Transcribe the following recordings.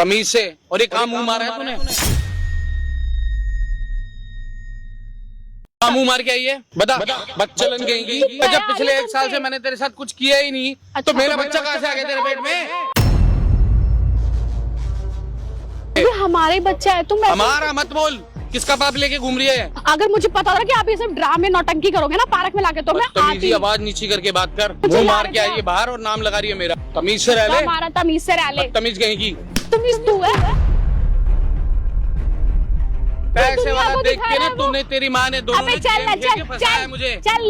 तमीज से। और ये काम मुंह मारा है तूने? मुंह मार के आई है, बता बच्चलन कहेंगी। जब पिछले 1 साल से मैंने तेरे साथ कुछ किया ही नहीं, तो मेरा बच्चा कहाँ से आ गया तेरे पेट में? ये हमारे बच्चा है, तुम हमारा मत बोल, किसका बाप लेके घूम रही है? अगर मुझे पता था कि आप ये सब ड्रामे नौटंकी करोगे ना पार्क में लाके, तो मैं तमीजी आवाज नीची करके बात कर। मुंह मार के आई है बाहर और नाम लगा रही है मेरा। तमीज से रह ले। हमारा तमीज से रह ले। तमीज कहेंगी। तमीज तू है। पैसे वाला देख के ना तूने, तेरी माँ ने दोनों ने चल गेम खेल के फंसाया है मुझे। चल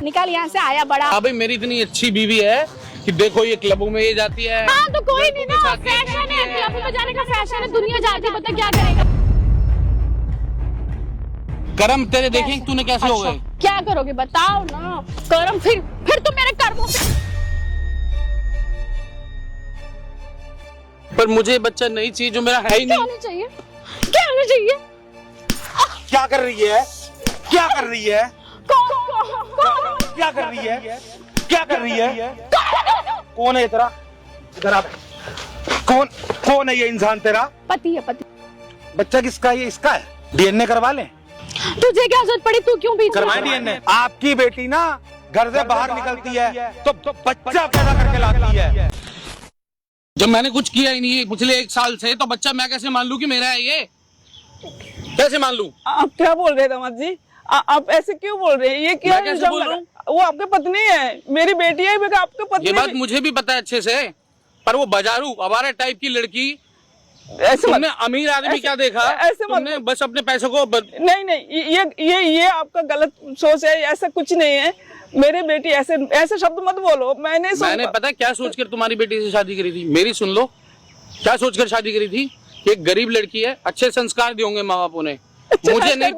निकल यहाँ से, आया बड़ा। अबे मेरी इतनी अच्छी बीवी है कि देखो ये क्लबों में ये जाती है। हाँ तो कोई नहीं ना, फैशन है, क्लब में जाने का फैशन है, दुनिया जाती है, पता क्या करेगा? कर्म तेरे देखें तूने कैसे हो गए। क्या करोगे बताओ ना? कर्म फिर तुम मेरे कर्मों से। पर मुझे बच्चा नहीं चाहिए जो मेरा है ही क्या नहीं। होना चाहिए? क्या होना चाहिए? क्या कर रही है? क्या कर रही है? कौन? क्या कर रही है? क्या कर रही है? कौन है ये तेरा? इधर आ। कौन है ये इंसान तेरा? पति है, पति। बच्चा किसका है? ये इसका है। डीएनए करवा ले। तुझे क्या जरूरत पड़ी? तू क्यों बीच में? करवाएं डीएनए। आपकी बेटी ना घर से बाहर निकलती है तो बच्चा पैदा करके लाती है। जब मैंने कुछ किया ही नहीं है पिछले 1 साल से, तो बच्चा मैं कैसे मान लूं कि मेरा है ये? कैसे मान लूं? आप क्या बोल रहे हैं दामाद जी? आप ऐसे क्यों बोल रहे हैं? ये क्या मैं कैसे बोल रहा हूं? वो आपके पत्नी है, मेरी बेटी है, मैं आपके पत्नी। ये बात मुझे भी पता है अच्छे से, पर वो बाजारू आवारा टाइप की लड़की। ऐसे तुमने अमीर आदमी क्या देखा? ऐसे मत। तुमने बस अपने पैसों को नहीं, ये आपका गलत सोच है। ऐसा कुछ नहीं है। मेरी बेटी ऐसे शब्द मत बोलो। मैंने पता क्या सोचकर तुम्हारी बेटी से शादी करी थी? मेरी सुन लो, क्या सोचकर शादी करी थी? एक गरीब लड़की है, अच्छे संस्कार दिए होंगे माँ बापों ने, मुझे नहीं।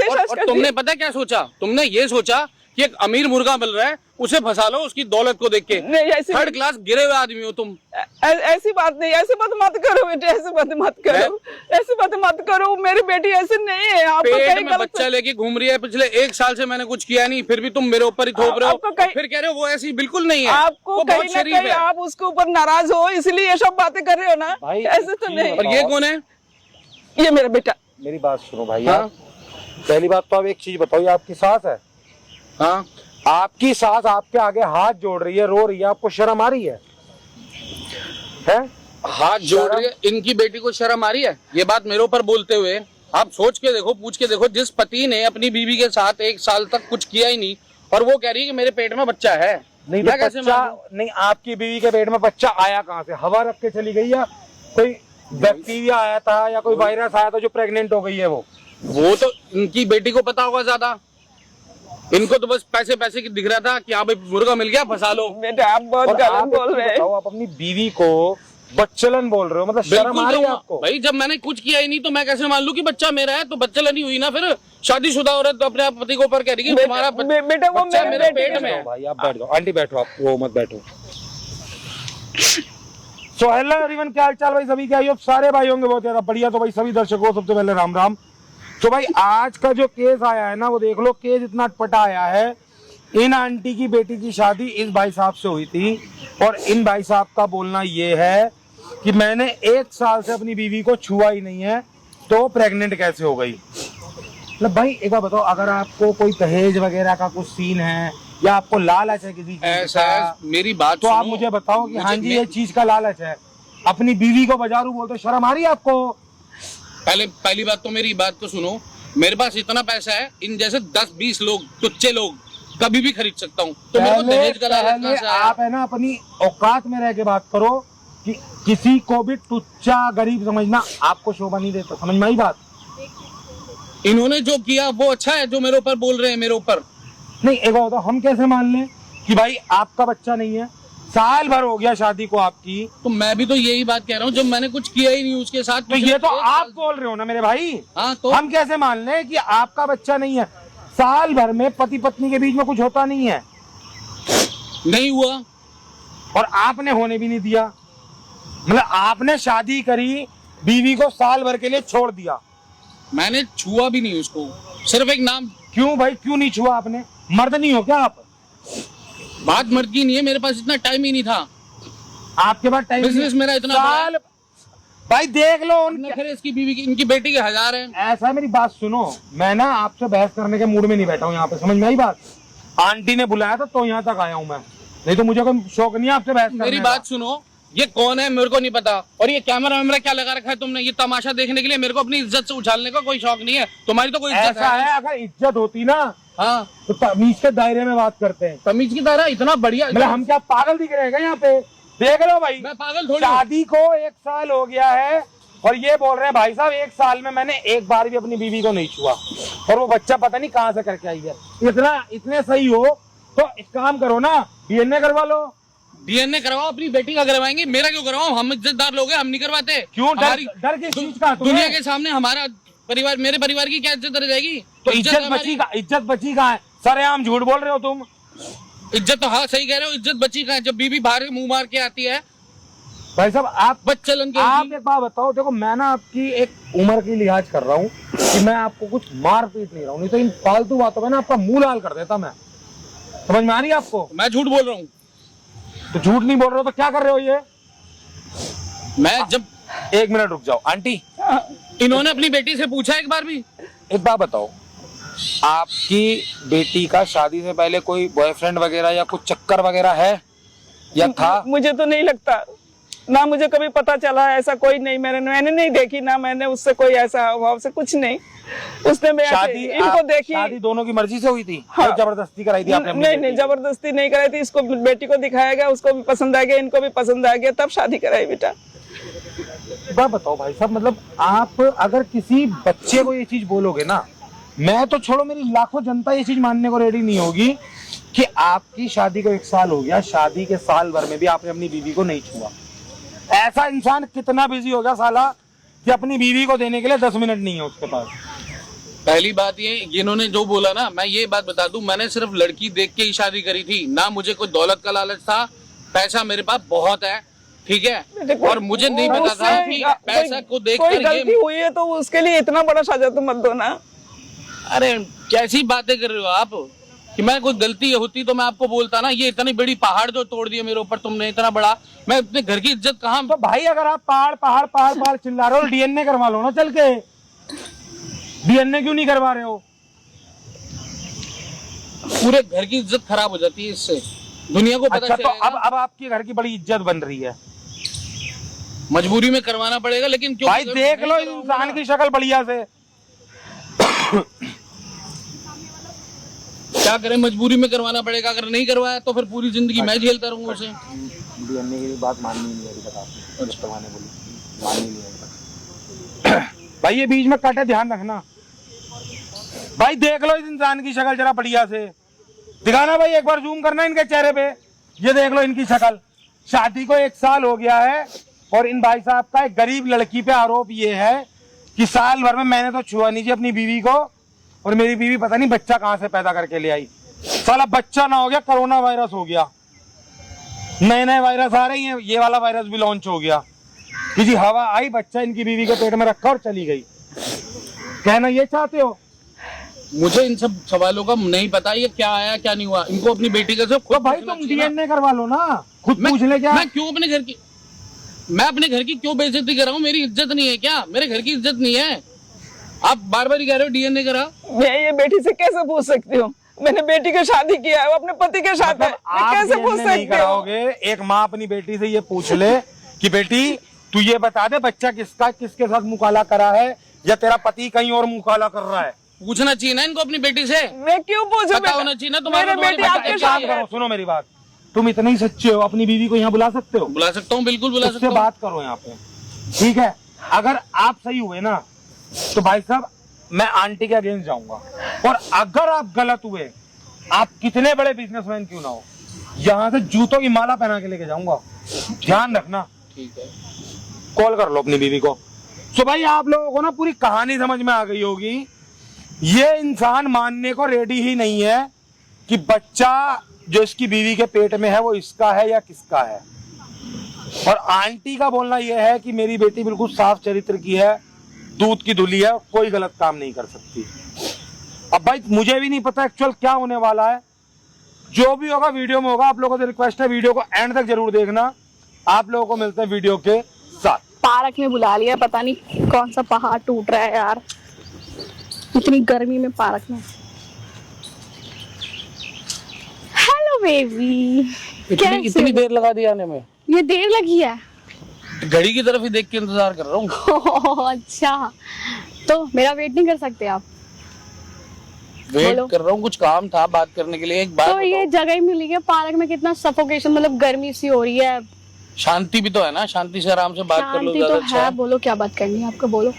और तुमने पता क्या सोचा? तुमने ये सोचा कि एक अमीर मुर्गा मिल रहा है, उसे फंसा लो उसकी दौलत को देख के। थर्ड क्लास गिरे हुए आदमी हो तुम। ऐसी बात नहीं, ऐसी बात मत करो बेटे, ऐसी बात मत करो, ऐसी बात मत करो। मेरी बेटी ऐसे नहीं है। आप पेट में बच्चा लेके घूम रही है। पिछले 1 साल से मैंने कुछ किया नहीं, फिर भी तुम मेरे ऊपर ही थोप रहे हो। फिर कह रहे हो वो ऐसी बिल्कुल नहीं है। आपको कहीं ना कहीं आप उसके ऊपर नाराज हो, इसलिए ये सब बातें कर रहे हो ना। ऐसे तो नहीं। और ये कौन है? ये मेरा बेटा। मेरी बात सुनो भाई। पहली बात तो आप एक चीज बताओ, ये आपकी सास है? हाँ, आपकी सास आपके आगे हाथ जोड़ रही है, रो रही है, आपको शर्म आ रही है? हाथ जोड़ रही है। इनकी बेटी को शर्म आ रही है ये बात मेरे ऊपर बोलते हुए? आप सोच के देखो, पूछ के देखो, जिस पति ने अपनी बीवी के साथ 1 साल तक कुछ किया ही नहीं और वो कह रही है कि मेरे पेट में बच्चा है। नहीं तो बच्चा नहीं, आपकी बीवी के पेट में बच्चा आया कहाँ से? हवा रख के चली गई या कोई बैक्टीरिया आया था या कोई वायरस आया था जो प्रेग्नेंट हो गई है? वो तो इनकी बेटी को पता होगा ज्यादा। इनको तो बस पैसे की दिख रहा था कि हाँ भाई मुर्गा मिल गया, फंसा लो। बेटा आप बहुत गलत बोल रहे हैं। आप अपनी बीवी को बच्चलन बोल रहे हो, मतलब शर्म आ रही है आपको? भाई जब मैंने कुछ किया ही नहीं तो मैं कैसे मान लूं कि बच्चा मेरा है? तो बच्चलन ही हुई ना फिर। शादीशुदा औरत तो अपने पति को ऊपर कह रही है तुम्हारा बेटा वो मेरे पेट में है। भाई आप बैठ जाओ, आंटी बैठो, आप वो मत बैठो। सो हेलो एवरीवन, क्या हाल चाल भाई सभी? क्या ये सारे भाई होंगे बहुत ज्यादा बढ़िया। तो भाई सभी दर्शकों सबसे पहले राम राम। तो भाई आज का जो केस आया है ना, वो देख लो, केस इतना अटपटा आया है। इन आंटी की बेटी की शादी इस भाई साहब से हुई थी और इन भाई साहब का बोलना ये है कि मैंने 1 साल से अपनी बीवी को छुआ ही नहीं है, तो प्रेग्नेंट कैसे हो गई? मतलब भाई एक बार बताओ, अगर आपको कोई दहेज वगैरह का कुछ सीन है या आपको लालच है किसी चीज का, मेरी बात तो आप मुझे बताओ कि हाँ जी ये चीज का लालच है। अपनी बीवी को बाजारू बोलते, शर्म आ रही है आपको? पहली बात तो मेरी बात तो सुनो, मेरे पास इतना पैसा है, इन जैसे 10-20 लोग, तुच्चे लोग कभी भी खरीद सकता हूँ। तो मेरे को दहेज का लालच कहाँ से आया? आप है ना अपनी औकात में रह के बात करो कि किसी को भी तुच्चा गरीब समझना आपको शोभा नहीं देता। समझ में आई बात? इन्होंने जो किया वो अच्छा है, जो मेरे ऊपर बोल रहे हैं मेरे ऊपर। नहीं एक बात बताओ, हम कैसे मान लें कि भाई आपका बच्चा नहीं है? साल भर हो गया शादी को आपकी। तो मैं भी तो यही बात कह रहा हूँ, जब मैंने कुछ किया ही नहीं उसके साथ। तो ये तो आप बोल रहे हो ना मेरे भाई। हाँ तो हम कैसे मान लें कि आपका बच्चा नहीं है? साल भर में पति पत्नी के बीच में कुछ होता नहीं है? नहीं हुआ और आपने होने भी नहीं दिया। मतलब आपने शादी करी, बीवी को साल भर के लिए छोड़ दिया। मैंने छुआ भी नहीं उसको, सिर्फ एक नाम। क्यों भाई, क्यों नहीं छुआ आपने? मर्द नहीं हो क्या आप? बात मर्द की नहीं है, मेरे पास इतना टाइम ही नहीं था। आपके पास टाइम? बिजनेस मेरा इतना साल भाई देख लो इसकी बीवी की, इनकी बेटी के 1000 हैं। ऐसा है, मेरी बात सुनो, मैं ना आपसे बहस करने के मूड में नहीं बैठा हूँ यहाँ पे, समझ में आई बात? आंटी ने बुलाया था तो यहाँ तक आया हूँ मैं, नहीं तो मुझे कोई शौक नहीं है आपसे बहस करने मेरी का। बात सुनो, ये कौन है मेरे को नहीं पता, और ये कैमरा वैमरा क्या लगा रखा है तुमने? ये तमाशा देखने के लिए? मेरे को अपनी इज्जत से उछालने का कोई शौक नहीं है, तुम्हारी तो कोई इज्जत ऐसा है, अगर इज्जत होती ना हाँ तो तमीज के दायरे में बात करते हैं। तमीज की तरह इतना बढ़िया, मतलब हम क्या पागल दिख रहे हैं यहाँ पे? देख लो भाई, मैं पागल थोड़ी हूँ। शादी को 1 साल हो गया है और ये बोल रहे हैं भाई साहब 1 साल में मैंने एक बार भी अपनी बीवी को नहीं छुआ, और वो बच्चा पता नहीं कहाँ से करके आई है। इतने सही हो तो एक काम करो ना, डीएनए करवा लो। डीएनए करवाओ, अपनी बेटी का करवाएंगे, मेरा क्यों करवाओ? हम इज्जतदार लोग हैं, हम नहीं करवाते। क्यों? डर किस चीज का? दुनिया के सामने हमारा परिवार, मेरे परिवार की क्या इज्जत रह जाएगी? तो इज्जत बची कहाँ है? सरेआम झूठ बोल रहे हो तुम। इज्जत तो हाँ सही कह रहे हो, इज्जत बची कहाँ है? जब बीवी बाहर मुंह मार के आती है भाई साहब आप बच्चलन के, आप एक बात बताओ, देखो मैं ना आपकी एक उम्र की लिहाज कर रहा हूँ कि मैं आपको कुछ मार पीट नहीं रहा हूँ, नहीं तो इन फालतू बातों में ना आपका मुंह लाल कर देता मैं। समझ में आ रही है आपको? मैं झूठ बोल रहा हूँ? तो झूठ नहीं बोल रहे हो तो क्या कर रहे हो ये? मैं जब 1 मिनट रुक जाओ आंटी, इन्होंने अपनी बेटी से पूछा एक बार भी? एक बात बताओ, आपकी बेटी का शादी से पहले कोई बॉयफ्रेंड वगैरह या कुछ चक्कर वगैरह है या था? मुझे तो नहीं लगता, ना मुझे कभी पता चला, ऐसा कोई नहीं, मैंने नहीं देखी, ना मैंने उससे कोई ऐसा अभाव से कुछ नहीं। उसने मैं शादी इनको देखी। शादी दोनों की मर्जी से हुई थी? हाँ। जबरदस्ती कराई थी आपने? नहीं, जबरदस्ती नहीं कराई थी, इसको बेटी को दिखाया गया, उसको भी पसंद आ गया, इनको भी पसंद आ गया, तब शादी कराई बेटा। बात बताओ भाई साहब, मतलब आप अगर किसी बच्चे को ये चीज बोलोगे ना, मैं तो छोड़ो मेरी लाखों जनता ये चीज मानने को रेडी नहीं होगी कि आपकी शादी को 1 साल हो गया, शादी के साल भर में भी आपने अपनी बीवी को नहीं छुआ। ऐसा इंसान कितना बिजी हो गया साला कि अपनी बीवी को देने के लिए 10 मिनट नहीं है उसके पास। पहली बात ये, इन्होंने जो बोला ना, मैं ये बात बता दूं, मैंने सिर्फ लड़की देख के ही शादी करी थी, ना मुझे कोई दौलत का लालच था। पैसा मेरे पास बहुत है, ठीक है, और मुझे नहीं पता था कि पैसा को देख कोई कर गलती हुई है तो उसके लिए इतना बड़ा सजा तो मत दो ना। अरे कैसी बातें कर रहे हो आप कि मैं कोई गलती होती तो मैं आपको बोलता ना। ये इतनी बड़ी पहाड़ जो तोड़ दिया मेरे ऊपर तुमने, इतना बड़ा, मैं अपने घर की इज्जत कहाँ? तो भाई अगर आप पहाड़ चिल्ला रहे हो, डीएनए करवा लो ना चल के। डीएनए क्यों नहीं करवा रहे हो? पूरे घर की इज्जत खराब हो जाती है इससे, दुनिया को पता अच्छा, तो चलेगा। अब आपके घर की बड़ी इज्जत बन रही है, मजबूरी में करवाना पड़ेगा, लेकिन क्यों? भाई देख लो इंसान की शक्ल बढ़िया से। क्या करें, मजबूरी में करवाना पड़ेगा, अगर नहीं करवाया तो फिर पूरी जिंदगी मैं झेलता रहूंगा उसे। डीएनए की बात माननी नहीं है, माननी नहीं है भाई, ये बीच में काटे, ध्यान रखना भाई। देख लो इस इंसान की शक्ल जरा बढ़िया से, दिखाना भाई, एक बार जूम करना इनके चेहरे पे, ये देख लो इनकी शक्ल। शादी को 1 साल हो गया है और इन भाई साहब का एक गरीब लड़की पे आरोप ये है कि साल भर में मैंने तो छुआ नहीं जी अपनी बीवी को, और मेरी बीवी पता नहीं बच्चा कहां से पैदा करके ले आई। साला बच्चा ना हो गया, कोरोना वायरस हो गया, नए वायरस आ रही हैं, ये वाला वायरस भी लॉन्च हो गया कि जी हवा आई, बच्चा इनकी बीवी के पेट में रखा और चली गई। कहना ये चाहते हो? मुझे इन सब सवालों का नहीं पता, ये क्या आया क्या नहीं हुआ। इनको अपनी बेटी का तो भाई तुम डीएनए करवा लो ना, खुद पूछ ले। क्या मैं क्यों अपने घर की, मैं अपने घर की क्यों बेइज्जती कर रहा हूँ? मेरी इज्जत नहीं है क्या? मेरे घर की इज्जत नहीं है? आप बार बार ही कह रहे हो डीएनए करा। मैं ये बेटी से कैसे पूछ सकती हूँ? मैंने बेटी की शादी किया है, वो अपने पति के साथ है, मैं कैसे पूछ सकती हूँ? एक माँ अपनी बेटी से ये पूछ ले कि बेटी तू ये बता दे बच्चा किसके साथ मुकाला करा है, या तेरा पति कहीं और मुकाला कर रहा है? पूछना चाहिए ना इनको अपनी बेटी से। मैं क्यों पूछूं? पता होना चाहिए ना तुम्हारे बेटी आपके साथ है। सुनो मेरी बात, तुम इतने ही सच्चे हो, अपनी बीवी को यहाँ बुला सकते हो? बुला सकता हूँ, बिल्कुल बुला सकता हूँ। बात करो यहाँ पे, ठीक है? अगर आप सही हुए ना तो भाई साहब मैं आंटी के अगेंस्ट जाऊंगा, और अगर आप गलत हुए, आप कितने बड़े बिजनेसमैन क्यों ना हो, यहाँ से जूतों की माला पहना के लेके जाऊंगा। ध्यान रखना, ठीक है? कॉल कर लो अपनी बीवी को। तो भाई आप लोगों को ना पूरी कहानी समझ में आ गई होगी। ये इंसान मानने को रेडी ही नहीं है कि बच्चा जो इसकी बीवी के पेट में है वो इसका है या किसका है। और आंटी का बोलना यह है कि मेरी बेटी बिल्कुल साफ चरित्र की है, दूध की धुली है, कोई गलत काम नहीं कर सकती। अब भाई मुझे भी नहीं पता एक्चुअल क्या होने वाला है, जो भी होगा वीडियो में होगा। आप लोगों से रिक्वेस्ट है वीडियो को एंड तक जरूर देखना। आप लोगों को मिलते हैं वीडियो के साथ। पार्क में बुला लिया, पता नहीं कौन सा पहाड़ टूट रहा है यार, इतनी गर्मी में पार्क में। हेलो बेबी, इतनी देर लगा दी आने में? ये देर लगी है, घड़ी की तरफ ही देख के इंतजार कर रहा हूँ। अच्छा, तो मेरा वेट नहीं कर सकते आप? वेट कर रहा हूँ, कुछ काम था बात करने के लिए। एक बात तो ये जगह ही मिली है पार्क में, कितना सफोकेशन, मतलब गर्मी सी हो रही है। शांति भी तो है ना, शांति से आराम से बात कर लो, शांति ज्यादा तो अच्छा है। है। बोलो क्या बात करनी है आपको, बोलो।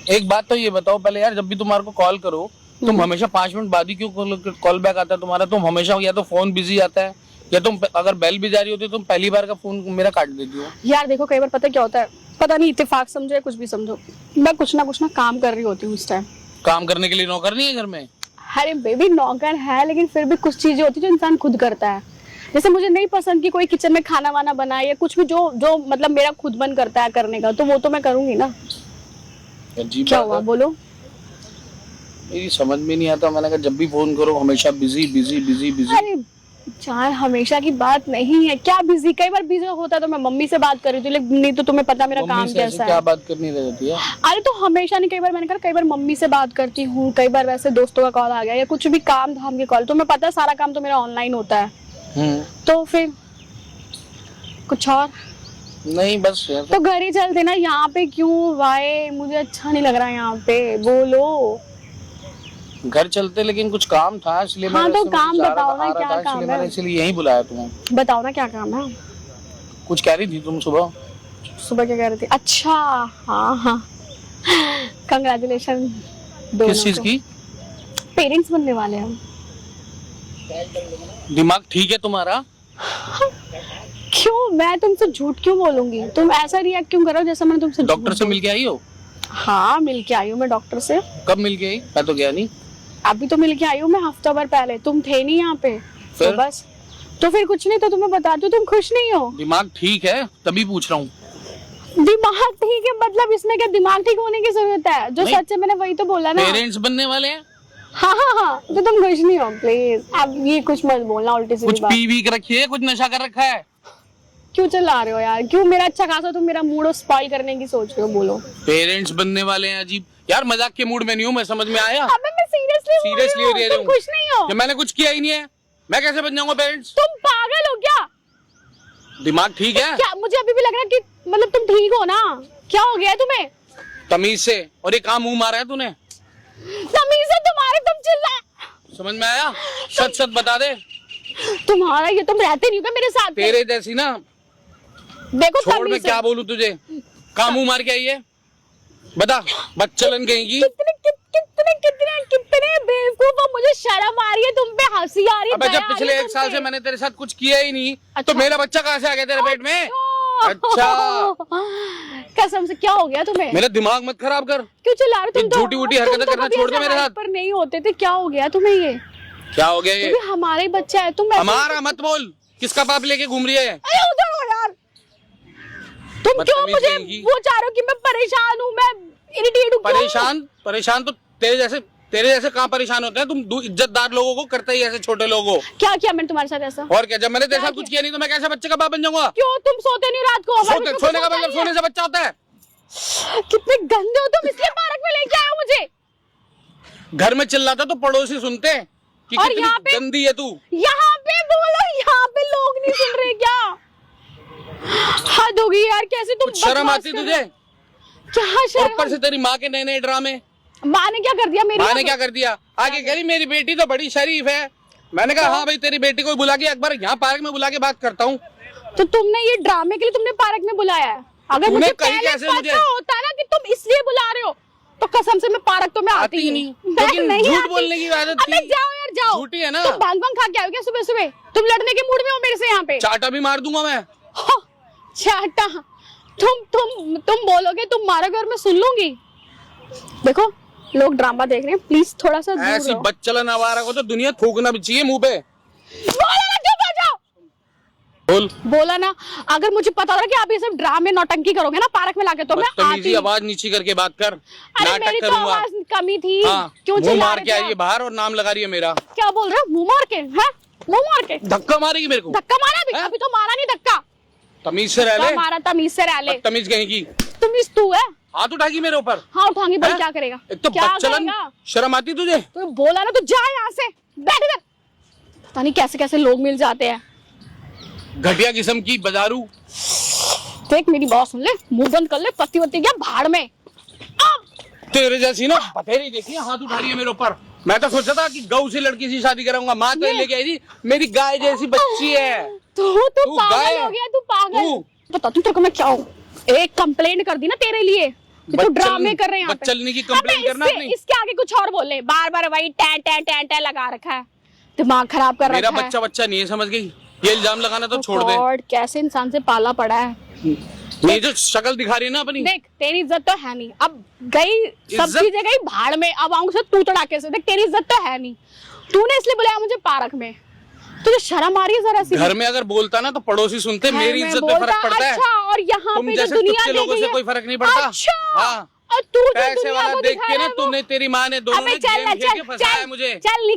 एक बात तो ये बताओ पहले यार, जब भी तुम्हारे को कॉल करो तुम हमेशा 5 मिनट बाद ही क्यों कॉल बैक आता है तुम्हारा? तुम हमेशा या तो फोन बिजी आता है, या तुम अगर बेल भी जा रही होती है तुम पहली बार का फोन मेरा काट देती हो। यार देखो, कई बार पता क्या होता है, पता नहीं इत्तेफाक समझो या कुछ भी समझो, मैं कुछ ना काम कर रही होती हूँ उस टाइम। काम करने के लिए नौकर नहीं है घर में? अरे बेबी, नौकर है, लेकिन फिर भी कुछ चीजें होती है जो इंसान खुद करता है। जैसे मुझे नहीं पसंद कि कोई किचन में खाना वाना बनाए या कुछ भी, जो मतलब मेरा खुद मन करता है करने का, तो वो तो मैं करूंगी ना। अजीब क्या बात हुआ, है। बोलो। मेरी समझ में नहीं आता, मैंने कहा जब भी फोन करो हमेशा बिजी बिजी बिजी बिजी। अरे यार, हमेशा की बात नहीं है, क्या बिजी, कई बार बिजी होता तो मैं मम्मी से बात कर रही थी, लेकिन नहीं तो तुम्हें पता मेरा काम कैसा है। क्या बात करनी रहती है? अरे तो हमेशा नहीं, कई बार मैंने कहा कई बार मम्मी से बात करती हूँ, कई बार वैसे दोस्तों का कॉल आ गया या कुछ भी काम धाम के कॉल, तो मैं पता है सारा काम तो मेरा ऑनलाइन होता है। तो फिर कुछ और नहीं, बस तो घर ही चल देना। यहाँ पे क्यों भाई, मुझे अच्छा नहीं लग रहा यहाँ पे, बोलो। घर चलते, लेकिन कुछ काम था इसलिए। हाँ तो काम बताओ ना, क्या काम है? मैंने इसलिए यही बुलाया तुम्हें। बताओ ना क्या काम है। कुछ कह रही थी तुम सुबह? सुबह क्या कह रही थी? अच्छा, हाँ, कंग्रेचुलेशन। किस चीज की? पेरेंट्स बनने वाले हैं हम। दिमाग ठीक है तुम्हारा? क्यों, मैं तुमसे झूठ क्यों बोलूंगी? तुम ऐसा रिएक्ट क्यों कर रहे हो जैसे मैंने तुमसे डॉक्टर से मिल के आई हो? हाँ, मिल के आई हूँ मैं डॉक्टर से। कब मिल के आई? मैं तो गया नहीं। अभी तो मिल के आई हूँ मैं, हफ्ता भर पहले। तुम थे नहीं यहाँ पे, तो बस। तो फिर कुछ नहीं, तो तुम्हें बता दो, तुम खुश नहीं हो? दिमाग ठीक है तभी पूछ रहा हूँ। दिमाग ठीक है मतलब इसमें क्या दिमाग ठीक होने की जरूरत है? जो सच है मैंने वही तो बोला ना। पेरेंट्स बनने वाले हैं। हाँ, तो तुम खुश नहीं हो प्लीज। अब ये कुछ मत बोलना उल्टी सीधी कुछ बात। पी वी के रखी है, कुछ नशा कर रखा है? क्यों चिल्ला रहे हो यार? क्यों मेरा अच्छा खासा तुम मेरा मूड स्पॉइल करने की सोच रहे हो? बोलो। पेरेंट्स बनने वाले हैं, अजीब यार। मजाक के मूड में नहीं हूँ मैं, समझ में आया? अबे मैं सीरियसली ले रही तुम हूँ। खुश नहीं हो? जब मैंने कुछ किया ही नहीं है, मैं कैसे बन जाऊंगा पेरेंट्स? तुम पागल हो क्या? दिमाग ठीक है? क्या मुझे अभी भी लग रहा है कि मतलब तुम ठीक हो ना? क्या हो गया है तुम्हें? तमीज से। और ये काम मुंह मारा है तूने? तमीज है तुम्हारे, तुम चिल्ला। समझ में आया? सच सच बता दे। तुम्हारा ये, तुम रहते नहीं हो क्या मेरे साथ? तेरे जैसी ना, देखो छोड़ मैं क्या बोलूं तुझे। काम मुंह मार के आई है, बता। बच्चलन कहेगी। कितने बेवकूफ हो, मुझे शर्म आ रही है, तुम पे हंसी आ रही है। अबे जब पिछले 1 साल से मैंने तेरे साथ कुछ किया ही नहीं, तो मेरा बच्चा कहाँ से आ गया तेरे पेट में? अच्छा, कसम से। क्या हो गया तुम्हें? मेरा दिमाग मत खराब कर। क्यों चिल्ला रहे हो तुम? झूठी वूठी हरकतें करना छोड़ दे मेरे साथ। पर नहीं होते थे। क्या हो गया तुम्हें? ये क्या हो गया? ये हमारा ही बच्चा है। तुम हमारा मत बोल। किसका बाप लेके घूम रही है? उधर हो यार। तुम क्यों मुझे वो चाह रहे हो कि मैं परेशान हूँ, मैं इरिटेट हूँ? परेशान तो तेरे जैसे कहाँ परेशान होते हैं? तुम इज्जतदार लोगों को करते ही ऐसे छोटे लोगों। क्या किया मैंने तुम्हारे साथ ऐसा? और क्या, जब मैंने तेरे साथ कुछ किया नहीं तो मैं कैसे बच्चे का बाप बन जाऊंगा? क्यों तुम सोते नहीं रात को? सोने का मतलब सोने से बच्चा होता है? कितने गंदे हो तुम, इसलिए पार्क में लेके आए हो मुझे। घर में चिल्लाता तो पड़ोसी सुनते हैं कि और कितनी यहाँ पे गंदी है तू। यहाँ पे बोलो, यहाँ पे लोग नहीं सुन रहे क्या? हद होगी यार, कैसे तुम? शर्म आती तुझे? क्या शर्म? ऊपर से तेरी माँ के नए नए ड्रामे। माँ ने क्या कर दिया? मेरी माँ ने क्या कर दिया? आगे कह रही मेरी बेटी तो बड़ी शरीफ है। मैंने कहा हाँ भाई, तेरी बेटी को बुला के एक बार यहाँ पार्क में बुला के बात करता हूँ। तो तुमने ये ड्रामे के लिए तुमने पार्क में बुलाया है? अगर मुझे पहले पता होता ना कि तुम इसलिए बुला रहे हो, तो कसम से मैं पार्क तो मैं आती ही नहीं। लेकिन झूठ बोलने की आदत थी। जाओ यार जाओ, झूठी है ना। तुम भांग भांग खा के आओ क्या सुबह सुबह? तुम लड़ने के मूड में हो मेरे से यहाँ पे? चाटा भी मार दूंगा मैं। चाटा? तुम बोलोगे, तुम मारोगे और मैं सुन लूंगी। देखो लोग ड्रामा देख रहे हैं, प्लीज थोड़ा सा दूर ऐसी रहो। बच्चलन आवारा को तो दुनिया थूकना भी चाहिए मुंह पे। बोला ना, अगर मुझे पता होगा कि आप ये सब ड्रामे नौटंकी करोगे ना पार्क में लाके, तो मैं आती। आवाज नीची करके बात कर। अरे मेरी तो आवाज कमी थी। क्यों मुंह मार के आई है बाहर और नाम लगा रही है मेरा। क्या बोल रहे हो? मुंह मार के? हैं? मुंह मार के? धक्का मारेगी मेरे को? धक्का मारा? अभी तो मारा नहीं धक्का। तमीज से रह ले। मारा, तमीज से रह ले। तमीज कहेगी। बदतमीज तू है। हाथ उठाएगी मेरे ऊपर? हाँ उठाऊंगी, भाई हैं? क्या करेगा? एक तो क्या बदचलन, करेगा? शर्म आती तुझे? तो बोला ना, तू जा यहाँ से, बैठ इधर। पता नहीं कैसे कैसे लोग मिल जाते हैं। घटिया किस्म की बाजारू। देख मेरी बात सुन ले, मुंह बंद कर ले, पत्ती वत्ती क्या भाड़ में। तेरे जैसी ना बतेरी देखी, हाथ उठा रही है मेरे ऊपर। मैं तो सोचा था कि गौ से लड़की से शादी कराऊंगा, माँ तो लेके आई थी, मेरी गाय जैसी बच्ची है। तू पागल हो गया, तू पागल। बता तू, तेरे को मैं क्या हूँ? एक कंप्लेंट कर दी ना तेरे लिए कि तू ड्रामे कर रहे हैं यहाँ पे। बच्चलनी की कंप्लेंट करना अपनी। इसके आगे कुछ और बोले, बार बार वही टैं टैं टैं टैं लगा रखा है, दिमाग खराब कर रखा है। मेरा बच्चा नहीं है, समझ गई? ये इल्जाम लगाना तो छोड़ दे। गॉड, कैसे इंसान से पाला पड़ा है। ये जो शक्ल दिखा रही है ना अपनी, देख तेरी इज्जत तो है नहीं, अब गई सब चीजें गई भाड़ में, अब आऊंगी तू तड़ाके से। देख तेरी इज्जत तो है नहीं, तूने इसलिए बुलाया मुझे पार्क में, तुझे शर्म आ रही है जरा सी? घर में अगर बोलता ना तो पड़ोसी सुनते, मेरी इज्जत पे फर्क पड़ता है। अच्छा, और यहाँ पे जो दुनिया लोगों से कोई फर्क नहीं पड़ता। अच्छा, हाँ, और तू जो पैसे दुनिया वाला को देख दिखा के ना रहा है तुमने, तेरी माँ ने, दोनों ने गेम खेल के फंसाया है मुझे। चल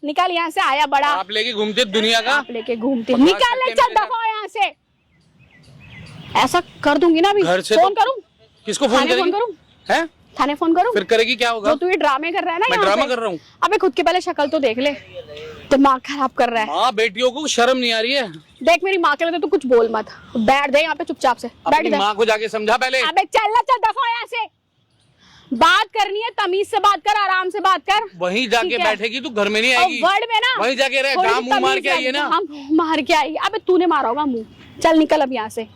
निकल यहाँ से, आया बड़ा आप लेके घूमते दुनिया का, आप लेके घूमते, निकल ले, चल दफा यहाँ से। ऐसा कर दूंगी ना अभी, घर से फोन करूँ? किसको फोन थाने फोन करूँ? करूँ? हैं? थाने फोन करूँ? फिर करेगी क्या होगा? जो तू ये ड्रामे कर रहा है ना, मैं यहाँ ड्रामा पे। कर रहा हूँ? अबे खुद के पहले शक्ल तो देख ले, दिमाग खराब कर रहा है। माँ बेटियों को शर्म नहीं आ रही है? देख मेरी माँ के लिए तो तू कुछ बोल मत, बैठ दे यहाँ पे चुपचाप से, बैठ अपनी इधर। माँ को जाके समझा पहले। अबे चल ना, चल दफा यहाँ से। बात करनी है तमीज से बात कर, आराम से बात कर। वहीं जाके ठीक है? बैठेगी तू, घर में नहीं और आएगी। वर्ड में ना वहीं जाके रहे, थोड़ी जहाँ सी मुंह मार तमीज के आई है ना। रख, हम मार के आई। अबे तूने मारा होगा मुंह, चल निकल अब यहाँ से,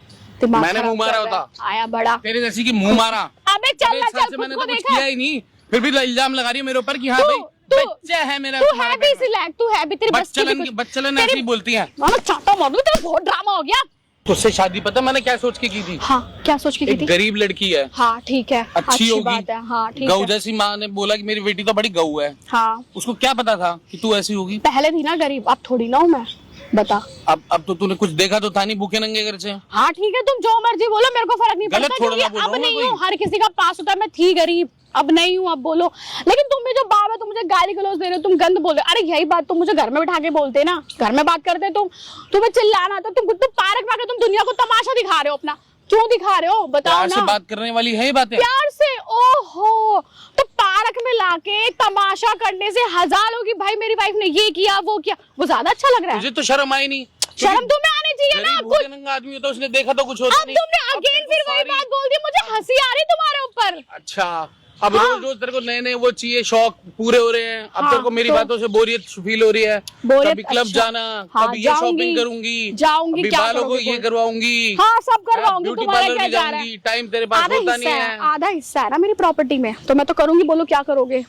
दिमाग मैंने खराब मुंह मारा कर रहा है। होता? आया बड़ा तेरे जैसी की मुंह मारा। अबे चल ना, चल, मैंने खुद तो को कुछ देखा किया ही नहीं, फिर भी इल्जाम लगा रही है मेरे ऊपर कि हाँ तू- भाई तू- बच्चा है मेरा। तू तुम्हारा है भी बेटा। सिलैक, तू है भी, तेरी बच्ची भी कुछ- बच्चलन तेरी- ऐसी ही बोलती है। मामा चाटा मार दूं, तेरा बहुत ड्रामा हो गया। तुझसे शादी पता मैंने क्या सोच के की थी? हाँ, क्या सोच के की एक थी? गरीब लड़की है, हाँ ठीक है, अच्छी होगी, बात है। हाँ ठीक गौ है। जैसी। माँ ने बोला कि मेरी बेटी तो बड़ी गऊ है। हाँ, उसको क्या पता था कि तू ऐसी होगी? पहले थी ना गरीब, अब थोड़ी ना हूँ मैं, बता। अब तो तूने कुछ देखा तो था नहीं, भूखे नंगे घर से। हाँ ठीक है, तुम जो मर्जी बोलो, मेरे को फर्क नहीं गलत पड़ता, थोड़ा ना क्योंकि बोल अब रहा हूँ नहीं मैं हूँ। हर किसी का पास होता है, मैं थी गरीब, अब नहीं हूँ, अब बोलो। लेकिन तुम भी जो बाप है, तुम मुझे गाली गलौज दे रहे हो, तुम गंद बोल रहे हो। अरे यही बात तुम मुझे घर में बिठा के बोलते ना, घर में बात करते तुम, तुम्हें चिल्लाना आता, तुम पार्क में आके तुम दुनिया को तमाशा दिखा रहे हो अपना। क्यों दिखा रहे हो बताओ प्यार ना? से बात करने वाली है ये बातें? प्यार से? ओहो, तो पार्क में लाके तमाशा करने से हजार लोग कि भाई मेरी वाइफ ने ये किया वो किया, वो ज्यादा अच्छा लग रहा है? तुझे तो शर्म आई नहीं? शर्म तुम्हें आनी चाहिए ना। भूखे नंगा आदमी होता, उसने देखा तो कुछ होता अब नहीं। तुमने अगेन फिर वही बात बोल दी, मुझे हंसी आ रही तुम्हारे ऊपर। अच्छा, अब रोज रोज तेरे को नए नए वो चाहिए, शौक पूरे हो रहे हैं। अब हाँ, तेरे को मेरी तो- बातों से बोरियत फील हो रही है। बोरियत, कभी क्लब अच्छा। जाना, हाँ, कभी ये जाऊंगी, शॉपिंग करूंगी, जाऊंगी, अभी क्या बालों को करोगे ये तुम? करवाऊंगी, हाँ सब करवाऊंगी, ब्यूटी तुम्हारा पार्लर क्या भी जा रहा जाऊंगी। है? टाइम तेरे पास होता नहीं है। आधा हिस्सा है ना मेरी प्रॉपर्टी में, तो मैं तो करूंगी, बोलो क्या करोगे?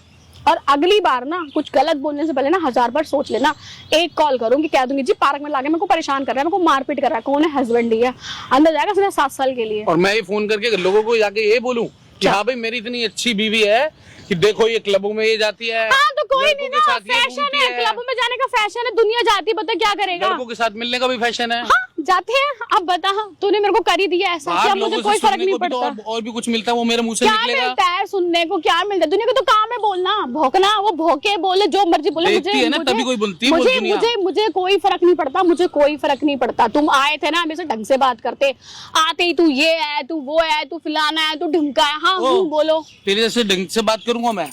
और अगली बार ना कुछ गलत बोलने से पहले ना 1000 बार सोच लेना। एक कॉल करूंगी, कह दूंगी जी पार्क में लाके मेरे को परेशान कर रहा है, मेरे को मारपीट कर रहा है, कौन है? हस्बैंड ही है, अंदर जाएगा सीधा 7 साल के लिए। और मैं ये फोन करके लोगों को जाके ये बोलूं कि हाँ भाई मेरी इतनी अच्छी बीवी है कि देखो ये क्लबों में ये जाती है। हाँ तो कोई लड़कों नहीं के ना, साथ ये फैशन घूमती है, क्लबों में जाने का फैशन है, दुनिया जाती, बता क्या करेगा? लड़कों के साथ मिलने का भी फैशन है। हाँ जाते हैं। अब बता, तूने मेरे को कर ही दिया ऐसा, क्या बाहर मुझे लोगों कोई से फर्क सुनने नहीं को भी तो पड़ता? और भी कुछ मिलता है, वो मेरे मुंह से क्या निकलेगा। मिलता है सुनने को? क्या मिलता है? दुनिया का तो काम है बोलना, भौंकना, वो भौंके बोले जो मर्जी बोले, देखती है ना, तभी कोई बोलती है, वो मुझे दुनिया। मुझे मुझे कोई फर्क नहीं पड़ता, मुझे कोई फर्क नहीं पड़ता। तुम आए थे ना, मेरे से ढंग से बात करते, आते ही तू ये है, तू वो है, तू फलाना है, तू ढिमका है। हाँ ओ, बोलो। तेरे जैसे ढंग से बात करूंगा मैं?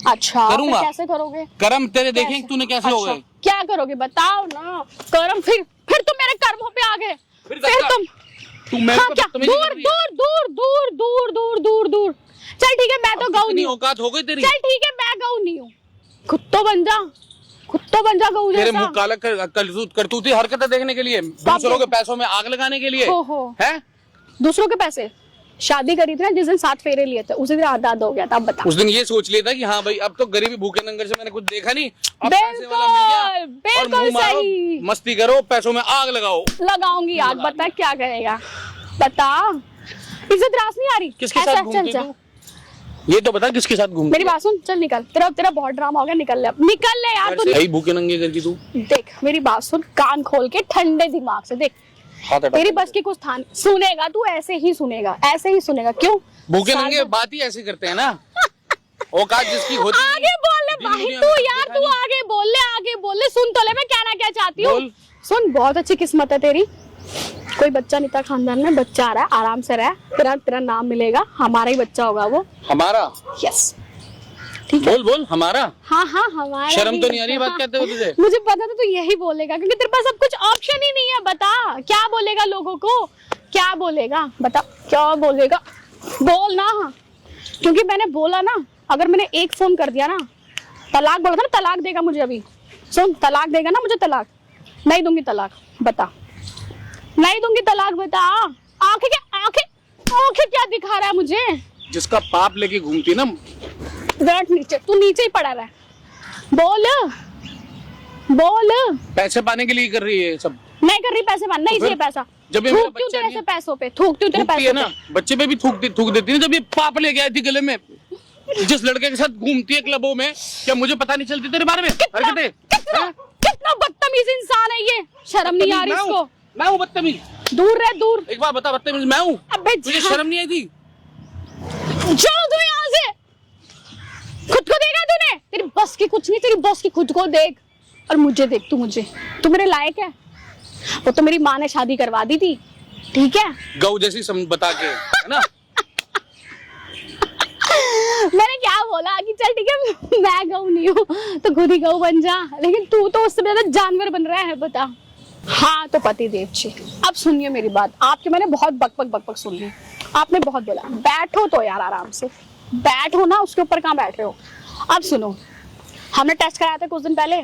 अच्छा करूंगा। फिर कैसे करोगे? कर्म तेरे देखें तूने कैसे हो अच्छा, गए। क्या करोगे बताओ ना? कर्म? फिर तुम मेरे कर्मों पे आ गए, फिर तुम तू मेरे हाँ को क्या? बदतमीजी दूर कर रही है। दूर दूर दूर दूर दूर दूर दूर। चल ठीक है, मैं तो गऊ इतनी नहीं हूँ। औकात हो गई तेरी? चल ठीक है, मैं गऊ नहीं हूँ, खुद तो बन जा, खुद तो बन जा गऊ तेरे जैसा। मुंह काला करतूती हरकतें देखने के लिए, दूसरों के पैसों में आग लगाने के लिए हो। है? दूसरों के पैसे? शादी करी थी ना जिस दिन 7 फेरे लिए थे, उसी दिन आधा हो गया था। अब बता। उस दिन ये सोच लिया था कि हाँ भाई अब तो गरीबी भूखे नंगर से मैंने कुछ देखा नहीं, अब पैसे वाला मिल गया और बिल्कुल मुंह मारो, सही। मस्ती करो, पैसों में आग लगाओ। लगाऊंगी आग, बता क्या करेगा? बता, इज्जत रास नहीं आ रही? किसके ऐसा साथ घूमती चल, तू? ये तो बता किसके साथ घूमती? मेरी बात सुन, चल निकल, तेरा बहुत ड्रामा हो गया, निकल ले अब, निकल ले यार तू। भाई भूखे नंगे करती तू? देख मेरी बात सुन, कान खोल के ठंडे दिमाग से देख, हाथ हटा। तेरी बस की कुछ था नहीं, सुनेगा तू, ऐसे ही सुनेगा, ऐसे ही सुनेगा। क्यों? भूखे नंगे बात ही ऐसी करते हैं ना, औकात जिसकी होती है। आगे बोल ले भाई तू, यार तू आगे बोल ले, आगे बोल ले, सुन तो ले मैं कहना क्या चाहती हूँ। बोल। सुन, बहुत अच्छी किस्मत है तेरी, कोई बच्चा नहीं था खानदान में, बच्चा आ रहा है, आराम से रह, तेरा तेरा नाम मिलेगा, हमारा ही बच्चा होगा वो। हमारा? यस ठीक है, बोल बोल हमारा। हाँ हाँ हमारा। शर्म तो नहीं आ रही बात कहते हो तुझे? मुझे पता था तू यही बोलेगा, क्योंकि तेरे पास अब कुछ ऑप्शन ही नहीं है। बता क्या बोलेगा लोगों को, क्या बोलेगा, बता क्या बोलेगा, बोल ना। क्योंकि मैंने बोला ना, अगर मैंने एक फोन कर दिया ना, तलाक बोला था ना, तलाक देगा मुझे अभी, सुन तलाक देगा ना मुझे, तलाक नहीं दूंगी, तलाक बता, नहीं दूंगी तलाक, बता। आंखें क्या, आंखें क्या दिखा रहा है मुझे? जिसका पाप लेके घूमती ना। बैठ नीचे, तू नीचे ही पड़ा रहा है, बोल बोल। पैसे पाने के लिए कर रही है सब? नहीं कर रही पैसे मान, नहीं चाहिए पैसा। जब ये मेरा थूकती हूँ बच्चा तेरे नहीं से है। पैसों पे, थूकती हूँ तेरे थूकती है पैसों ना, पे। बच्चे पे भी थूक देती है ना। जब ये पाप लेके आई थी गले में, जिस लड़के के साथ घूमती है क्लबों में, क्या मुझे पता नहीं चलती तेरे बारे में? हरकतें? कितना बदतमीज इंसान है ये, शर्म नहीं आ रही इसको। मैं हूँ बदतमीज? दूर रह, दूर। एक बार बता, बदतमीज मैं हूँ? अबे तुझे जा। शर्म नहीं आई थी? चल तू यहाँ से, खुद को देखा तूने? तेरी बस की कुछ नहीं, तेरी बस की खुद को देख और मुझे देख। तू मेरे लायक है? वो तो मेरी माँ ने शादी करवा दी थी, ठीक है, गौ जैसी बता के, है ना? मैंने क्या बोला कि चल ठीक है मैं गऊ नहीं हूँ तो खुद ही गऊ बन जा, लेकिन तू तो उससे ज्यादा जानवर बन रहा है, बता। हाँ तो पति देव जी, अब सुनिए मेरी बात। आपके मैंने बहुत बकबक सुन ली, आपने बहुत बोला। बैठो तो यार आराम से, बैठो ना, उसके ऊपर कहाँ बैठ रहे हो? अब सुनो, हमने टेस्ट कराया था कुछ दिन पहले,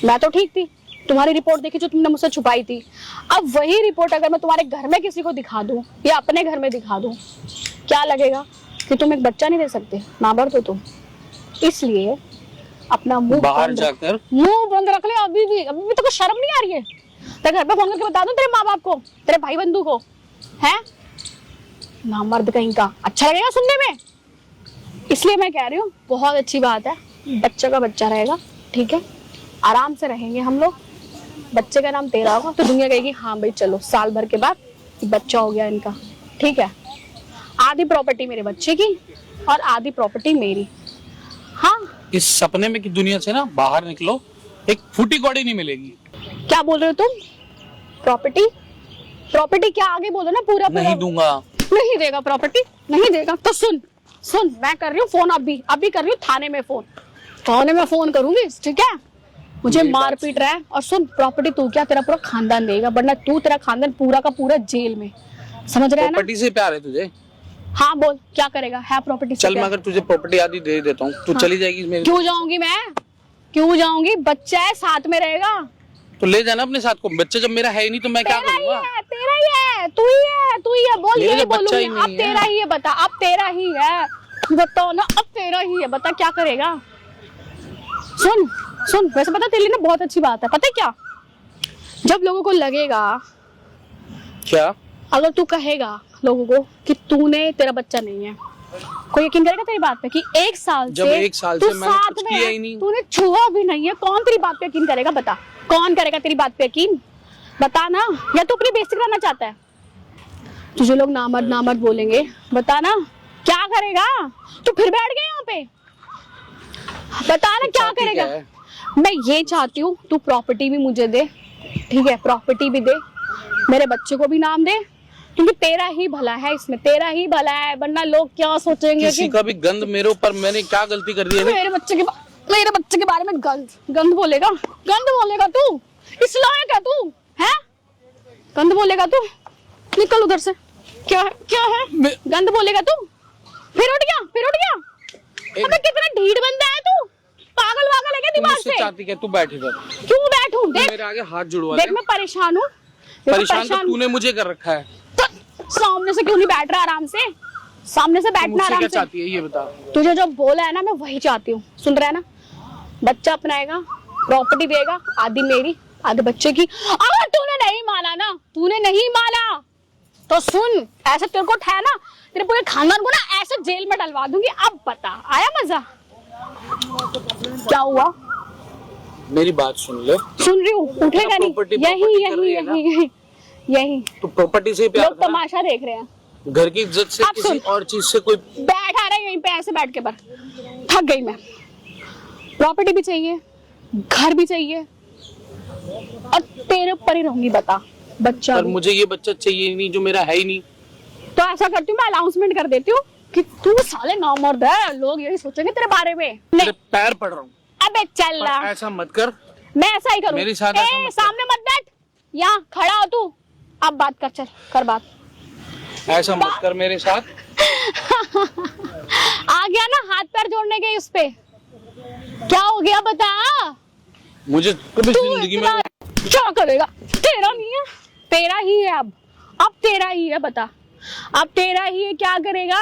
मैं तो ठीक थी, तुम्हारी रिपोर्ट देखी जो तुमने मुझसे छुपाई थी। अब वही रिपोर्ट अगर मैं तुम्हारे घर में किसी को दिखा दूं या अपने घर में दिखा दूं, क्या लगेगा कि तुम एक बच्चा नहीं दे सकते, नाबालिग हो तुम। इसलिए अपना मुंह बाहर जाकर मुंह बंद रख ले। अभी भी तो कुछ शर्म नहीं आ रही है? तेरे घर पे फोन करके बता दूं तेरे माँ बाप को, तेरे भाई बंधु को, है नामर्द कहीं का। अच्छा लगेगा सुनने में? इसलिए मैं कह रही हूँ बहुत अच्छी बात है, बच्चे का बच्चा रहेगा, ठीक है, आराम से रहेंगे हम लोग। बच्चे का नाम तेरा होगा तो दुनिया कहेगी हाँ भाई चलो साल भर के बाद बच्चा हो गया इनका, ठीक है। आधी प्रॉपर्टी मेरे बच्चे की और आधी प्रॉपर्टी मेरी। हाँ इस सपने में की दुनिया से ना बाहर निकलो, एक फूटी कौड़ी नहीं मिलेगी। क्या बोल रहे हो तुम? प्रॉपर्टी क्या आगे बोलो ना, पूरा नहीं दूंगा। नहीं देगा प्रॉपर्टी, नहीं देगा तो सुन मैं कर रही हूँ फोन, अभी कर रही हूँ थाने में फोन करूंगी, ठीक है। मुझे मार पीट रहा है। और सुन, प्रॉपर्टी तू क्या, तेरा पूरा खानदान देगा, वरना तू तेरा खानदान पूरा का पूरा जेल में, समझ रहा है ना? प्रॉपर्टी से प्यार है तुझे? हाँ बोल क्या करेगा, है प्रॉपर्टी से चल, प्यार? मैं अगर तुझे प्रॉपर्टी आधी दे देता हूँ, तू चली जाएगी मेरे? क्यों जाऊंगी मैं, क्यों जाऊंगी? बच्चा है साथ में रहेगा तो ले जाना अपने साथ को। बच्चा जब मेरा है ही नहीं तो मैं क्या करूंगा? तेरा ही है, तू ही है, बोल। मेरा यही जब बच्चा ही बोलूंगी, अब नहीं तेरा है। ही है, बता, अब तेरा ही है, बताओ ना, अब तेरा ही है, बता क्या करेगा? सुन वैसे पता तेरे लिए ना बहुत अच्छी बात है, पता है क्या? जब लोगों को लगेगा, क्या अगर तू कहेगा लोगों को कि तूने, तेरा बच्चा नहीं है, कोई यकीन करेगा तेरी बात पे कि एक साल जब से एक साल तू से मैंने साथ कुछ में किया है, ही नहीं। तूने छुआ भी नहीं है, कौन तेरी बात पे यकीन करेगा? बता कौन करेगा तेरी बात पे यकीन, बता ना। या तू अपनी बेइज्जती कराना चाहता है? तुझे लोग नामर्द बोलेंगे, बता ना क्या करेगा? तू फिर बैठ गया यहाँ पे, बता ना क्या करेगा? मैं ये चाहती हूँ तू प्रॉपर्टी भी मुझे दे, ठीक है, प्रॉपर्टी भी दे, मेरे बच्चे को भी नाम दे, क्योंकि तेरा ही भला है इसमें, तेरा ही भला है, वरना लोग क्या सोचेंगे किसी का भी गंद मेरे ऊपर, मैंने क्या गलती कर दी है? मेरे बच्चे के बारे में गंद बोलेगा तू? इस लायक है तू, है? गंद बोलेगा तू? निकल उधर से। क्या है गंद बोलेगा तू? फिर उठ गया। अबे कितना ढीठ बंदा है तू, पागल है क्या दिमाग से? चाहती क्या तू बैठ इधर? क्यों बैठूं? देख मेरे आगे हाथ जुड़वा देख, मैं परेशान हूँ। परेशान तो तूने मुझे कर रखा है। तो सामने से क्यों नहीं बैठ रहा आराम से? सामने से बैठना मुझसे आराम क्या से। चाहती है ये बता? तुझे जो बोला है ना मैं वही चाहती हूँ, सुन रहा है ना? बच्चा अपनाएगा, प्रॉपर्टी देगा, आधी मेरी आधे बच्चे की। अगर तूने नहीं माना तो सुन, ऐसे तेरे को है ना, तेरे पूरे खानदान को ना ऐसे जेल में डलवा दूंगी। अब बता, आया मजा? क्या हुआ? मेरी बात सुन ले। सुन रही हूँ, उठेगा नहीं। यही तो प्रॉपर्टी से प्यार लोग तमाशा देख रहे हैं, घर की इज्जत से, अब किसी सुन। और चीज से कोई बैठा रहे यहीं पे ऐसे बैठ के, पर थक गई मैं। प्रॉपर्टी भी चाहिए, घर भी चाहिए, और तेरे ऊपर ही रहूंगी, बता बच्चा पर भी। मुझे ये बच्चा चाहिए ही नहीं जो मेरा है ही नहीं। तो ऐसा करती हूँ, मैं अनाउंसमेंट कर देती हूँ कि तू साले नामर्द है, लोग यही सोचेंगे तेरे बारे में। तेरे नहीं, पैर पड़ रहा हूँ, अबे चल पर रहा, ऐसा मत कर। मैं ऐसा ही करूँ। मेरे साथ ऐसा मत कर। सामने मत बैठ, यहाँ खड़ा हो तू, अब बात कर, चल कर बात। ऐसा मत कर मेरे साथ। आ गया ना हाथ पैर जोड़ने के उस पे, क्या हो गया बता। मुझे कभी तू जिंदगी में इतना क्या करेगा, तेरा नहीं है, तेरा ही है अब तेरा ही है, बता अब तेरा ही है, क्या करेगा।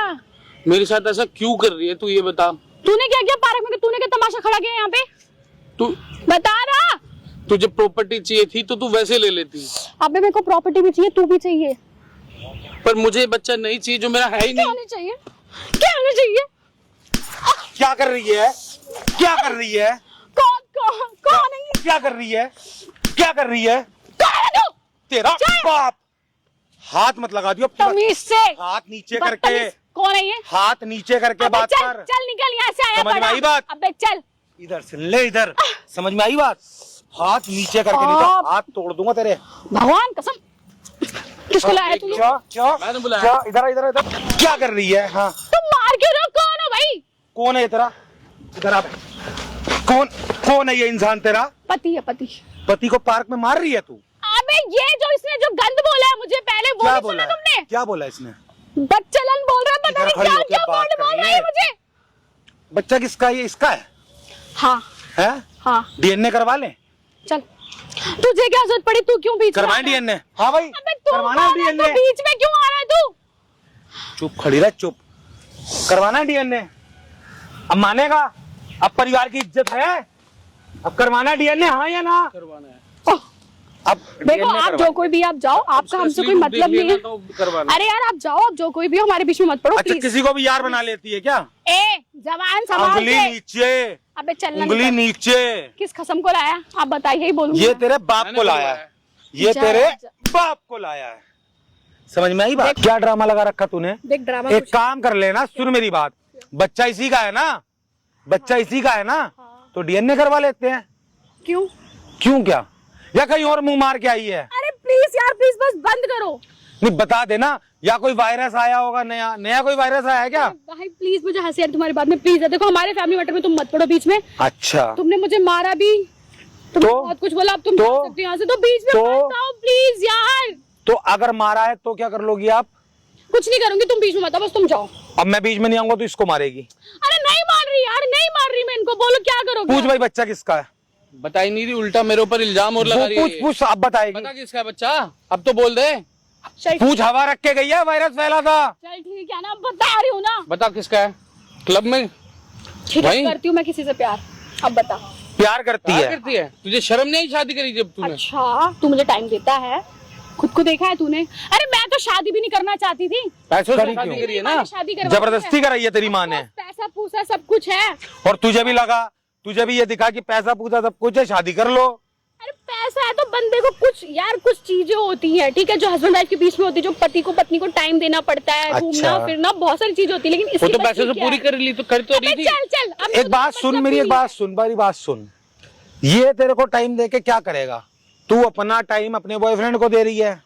मेरे साथ ऐसा क्यों कर रही है तू, ये बता। तूने क्या किया पार्क में, तूने क्या तमाशा खड़ा किया यहाँ पे, तू बता रहा। तुझे प्रॉपर्टी चाहिए थी तो तू वैसे ले लेती, अबे मेरे को प्रॉपर्टी भी चाहिए, तू भी चाहिए। पर मुझे बच्चा नहीं चाहिए जो मेरा है ही क्या नहीं। नहीं चाहिए, क्या नहीं चाहिए। क्या कर रही है, क्या कर रही है, कौन कौन कौन है ये? क्या कर रही है, क्या कर रही है, कौन है तू? तेरा बाप। हाथ मत लगा दियो, तमीज से हाथ नीचे करके, बदतमीज। कौन है ये? हाथ नीचे करके अबे बात चल कर। चल निकल यहाँ से, आया समझ में बड़ा। आई बात? अबे चल, इधर सुन ले, इधर समझ में आई बात। हाथ नीचे करके, नहीं तो हाथ तोड़ दूंगा तेरे। भगवान कसम। किसको लाया तू? क्या क्या मैंने बुलाया। क्या, इधर इधर इधर क्या कर रही है। हाँ तुम मार क्यों रहे हो? कौन हो भाई? कौन है तेरा, इधर आप। कौन कौन है ये इंसान तेरा? पति है, पति। पति को पार्क में मार रही है तू? अबे ये जो इसने जो गंद बोला है मुझे पहले, वो क्या नहीं बोला सुना है? तुमने? क्या बोला इसने? बच्चलन बोल रहा है, पता इधर नहीं खड़ी क्या होके क्या बात बोल कर रही रहा है है। मुझे। बच्चा किसका है? ये इसका है? हाँ है? हाँ डीएनए करवा ले। चल, तुझे क्या जरूरत पड़ी, तू क्यों बीच में? करवाएं डीएनए। हाँ भाई अबे तू करवाना है कौन है? तू डीएनए। बीच में क्यों आ रहा है तू? चुप खड़ी रह, चुप। करवाना है डीएनए। अब मानेगा? अब परिवार की इज्जत है, अब करवाना डीएनए, हाँ या ना? करवाना है। ओह, अब देखो DNA आप करवा। जो कोई भी आप जाओ, आपका उसका हमसे असली कोई रूप मतलब देख नहीं है। लेना तो करवाना। अरे यार आप जाओ, आप जो कोई भी हो, हमारे बीच में मत पड़ो अच्छा प्लीज। किसी को भी यार बना लेती है क्या? ए जवान संभाल उंगली के। नीचे, अबे चलना उंगली निकल। नीचे। किस कसम को लाया आप बताइए, ही बोलूंगी ये मैं। तेरे बाप मैंने को लाया बुलवाया है, ये जा, तेरे जा। बाप को लाया है। समझ में आई बात? क्या ड्रामा लगा रखा तूने? देख ड्रामा एक कुछ काम कर लेना, सुन मेरी बात। बच्चा इसी का है ना, बच्चा इसी का है ना, तो डीएनए करवा लेते हैं। क्यों? क्यों क्या? या कहीं और मुंह मार के आई है? अरे प्लीज यार, प्लीज बस बंद करो। नहीं बता देना, या कोई वायरस आया होगा, नया नया कोई वायरस आया है क्या? भाई प्लीज, मुझे हंसी आ रही तुम्हारी बात में, प्लीज। देखो हमारे फैमिली मैटर में तुम मत पड़ो बीच में। अच्छा तुमने मुझे मारा भी, तुमने तो? बहुत कुछ बोला, अब तुम तो? जा सकते हो यहाँ से, तो बीच में तो? मत आओ प्लीज यार। तो अगर मारा है तो क्या कर लोगी आप? कुछ नहीं करूंगी, तुम बीच में मत आओ, बस तुम जाओ। अब मैं बीच में नहीं आऊंगा तो इसको मारेगी। अरे नहीं मार रही यार, नहीं मार रही मैं इनको, बोलो क्या करोगे? पूछ भाई बच्चा किसका है? बता ही नहीं रही, उल्टा मेरे ऊपर इल्जाम और लगा वो रही है पूछ ये। पूछ, अब बताएगी। बता किसका है बच्चा, अब तो बोल दे। चल पूछ, हवा रख के गई है, वायरस फैला था। चल ठीक है ना, बता रही हूँ ना। बता किसका है, क्लब में ठीक है, वही? करती हूँ मैं किसी से प्यार, अब बता। प्यार करती क्या है? करती है? तुझे शर्म नहीं आई शादी करी जब तूने? अच्छा तू मुझे टाइम देता है, खुद को देखा है तूने? अरे मैं तो शादी भी नहीं करना चाहती थी, पैसों से करी शादी क्यों? करी है मैंने ना। शादी करवाई जबरदस्ती है। कराई है तेरी माँ ने, पैसा पूसा सब कुछ है। और तुझे भी लगा, तुझे भी ये दिखा कि पैसा पूसा सब कुछ है, शादी कर लो। अरे पैसा है तो बंदे को कुछ यार, कुछ चीजें होती हैं, ठीक है, जो हस्बैंड वाइफ के बीच में होती है, जो पति को पत्नी को टाइम देना पड़ता है, अच्छा। घूमना फिरना, बहुत सारी चीजें होती है, लेकिन वो इसकी तो बच्ची पैसे से क्या पूरी है? कर ली तो कर तो रही अबे थी। चल चल, अब एक बात सुन मेरी, एक बात सुन, मेरी बात सुन। ये तेरे को टाइम दे के क्या करेगा? तू अपना टाइम अपने बॉयफ्रेंड को दे रही है,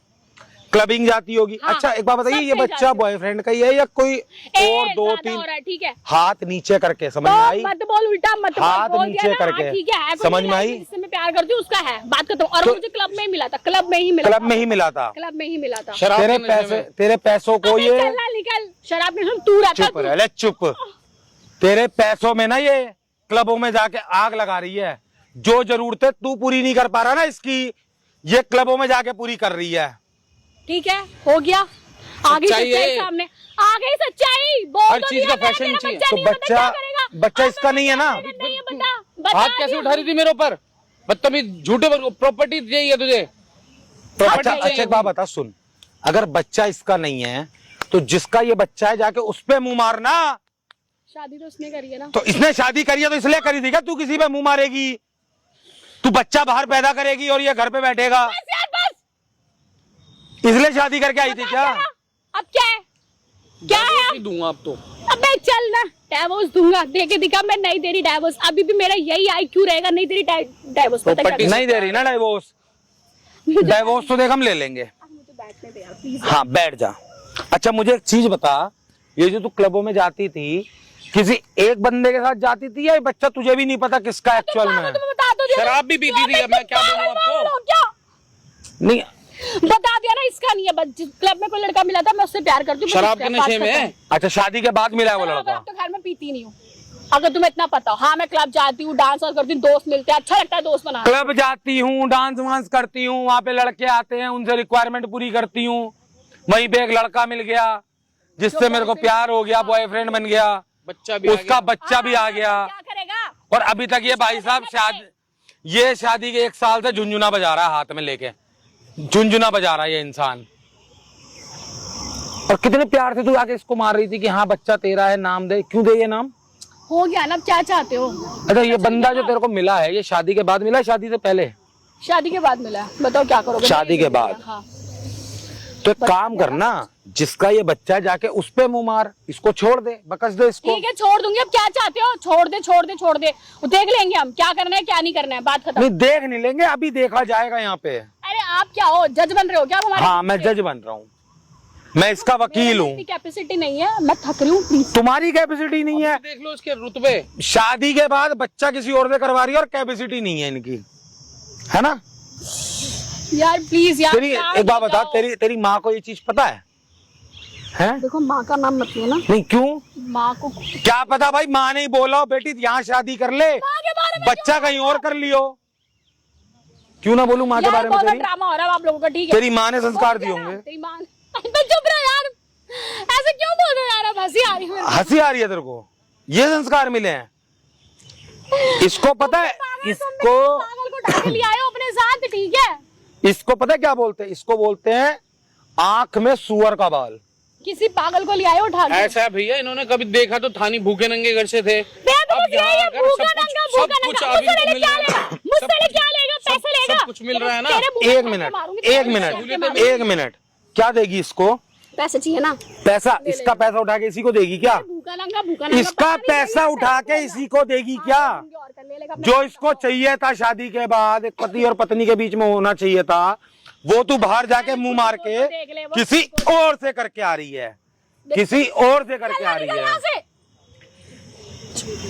क्लबिंग जाती होगी। हाँ, अच्छा एक बात बताइए, सब ये कहीं बच्चा जाती बॉयफ्रेंड का ही है या कोई और दो ज्यादा तीन? हो रहा है, ठीक है, हाथ नीचे करके, समझ में आई? तो मत बोल, उल्टा मत हाथ बोल, बोल नीचे दिया ना, करके। हाँ, ठीक है, कोई समझ नहीं, में आई? जिससे मैं प्यार करती हूँ उसका है, बात करता हूँ। और तो- मुझे क्लब में ही मिला था, क्लब में ही मिला क्लब था, में ही मिला था। क्लब में ही मिला था। शराब तेरे के नशे पैसे, में। तेरे पैसों को अबे ये, चल ना, निकल, शराब में सुन, तू रहता चुप रह ले, चुप। तेरे पैसों में ना ये क्लबों में जाके आग लगा रही है। जो जरूरतें तू पूरी नहीं कर पा रहा ना इसकी, ये क्लबों में जाके पूरी कर रही है। ठीक है, हो गया, आगे सच्चाई सच्चाई है। सामने, आगे सच्चाई बोल हर तो चीज दिया का मैंने, फैशन तेरा चाहिए। बच्चा तो नहीं होता, बच्चा- क्या करेगा? बच्चा अब इसका नहीं है ना? नहीं है, बता हाथ कैसे उठा रही थी मेरे ऊपर? बदतमीज, झूठे प्रॉपर्टी चाहिए तुझे, प्रॉपर्टी अच्छा अच्छा एक बात बता, सुन, अगर बच्चा इसका नहीं है तो जिसका ये बच्चा है जाके उस पे मुंह मारना। शादी तो उसने करी है ना। तो इसने शादी करी है तो इसलिए करी थी क्या तू किसी पे मुंह मारेगी? तू बच्चा बाहर पैदा करेगी और ये घर पे बैठेगा, बस यार बस, इसलिए शादी करके आई थी बता क्या? तेरा, अब क्या है, क्या है नहीं अब? दूंगा अब तो। अबे चल ना, डाइवोर्स दूंगा, दे के दिखा, मैं नहीं दे रही डाइवोर्स, अभी भी मेरा यही IQ रहेगा, नहीं दे रही डाइवोर्स, पता क्या? Property- नहीं दे रही ना डाइवोर्स? डिवोर्स तो देख हम ले लेंगे। मुझे बैठने दे यार प्लीज। हाँ बैठ जा। अच्छा मुझे एक चीज बता, ये जो तू क्लबों में जाती थी किसी एक बंदे के साथ जाती थी या ये बच्चा तुझे भी नहीं पता किसका एक्चुअल में है? बता दो शराब भी पीती थी, अब मैं क्या बोलूं आपको? क्या नहीं बता दिया ना, इसका नहीं है। क्लब में कोई लड़का मिला था, मैं उससे प्यार करती हूँ। शराब के नशे में। अच्छा शादी के बाद मिला है वो लड़का? तो घर में पीती नहीं हूँ, अगर तुम्हें इतना पता हो। हाँ मैं क्लब जाती हूँ, डांस वांस करती हूँ, दोस्त मिलते हैं, अच्छा लगता है दोस्त बनाना। क्लब जाती हूँ, डांस वांस करती हूँ, वहां पे लड़के आते हैं, उनसे रिक्वायरमेंट पूरी करती हूँ, वहीं पे एक लड़का मिल गया जिससे मेरे को प्यार हो गया, बॉयफ्रेंड बन गया, बच्चा भी उसका बच्चा भी आ गया, क्या करेगा? और अभी तक ये भाई साहब ये शादी के 1 साल से झुंझुना बजा रहा है, हाथ में लेके झुंझुना बजा रहा है ये इंसान। और कितने प्यार से तू आके इसको मार रही थी कि हाँ बच्चा तेरा है, नाम दे। क्यों दे ये नाम? हो गया ना, अब क्या चाहते हो? अच्छा ये बंदा जो तेरे को मिला है ये शादी के बाद मिला, शादी से पहले? शादी के बाद मिला है, बताओ क्या करोगे? शादी के बाद? हाँ। तो एक काम करना, जिसका ये बच्चा जाके उस पे मुंह मार, इसको छोड़ दे, बकस दे इसको। ठीक है छोड़ दूंगी, अब क्या चाहते हो? छोड़ दे छोड़ दे छोड़ दे, वो देख लेंगे हम क्या करना है क्या नहीं करना है, बात खत्म। नहीं देख नहीं लेंगे, अभी देखा जाएगा यहाँ पे। अरे आप क्या हो, जज बन रहे हो क्या हमारे? हाँ मैं जज बन रहा हूँ, मैं इसका वकील हूँ। कैपेसिटी नहीं है, मैं थक रही हूँ प्लीज। तुम्हारी कैपेसिटी नहीं है? देख लो उसके रुतबे। शादी के बाद बच्चा किसी और से करवा रही है और कैपेसिटी नहीं है इनकी, है ना? यार प्लीज यार। तेरी एक बात बता, तेरी माँ को ये चीज पता है? हैं? देखो माँ का नाम मत लेना। नहीं क्यों? माँ को क्या पता भाई, माँ ने ही बोला हो बेटी यहाँ शादी कर ले, बच्चा कहीं और कर लियो। क्यों ना बोलूं माँ के बारे में? तेरी ड्रामा हो रहा है आप लोगों का, ठीक है? तेरी माँ ने संस्कार दिए होंगे। तेरी माँ चुप रहो यार, ऐसे क्यों बोल रहे हो यार? अब हंसी आ रही है। हंसी आ रही है तेरे को? ये संस्कार मिले हैं इसको? पता है इसको? पागल को उठा के ले आए हो अपने साथ, ठीक है? इसको पता है क्या बोलते हैं? इसको बोलते हैं आंख में सुअर का बाल। किसी पागल को ले आए उठा के। ऐसा है भैया, इन्होंने कभी देखा तो था नहीं, भूखे नंगे घर से थे। सब कुछ मिल रहा है ना। एक मिनट क्या देगी इसको? पैसे चाहिए ना? पैसा? इसका पैसा उठा के इसी को देगी क्या? भूखा नंगा इसका पैसा उठा के इसी को देगी क्या? जो इसको चाहिए था शादी के बाद एक पति और पत्नी के बीच में होना चाहिए था, वो तू बाहर जाके मुंह मार के किसी और से करके आ रही है, किसी और से करके आ रही है।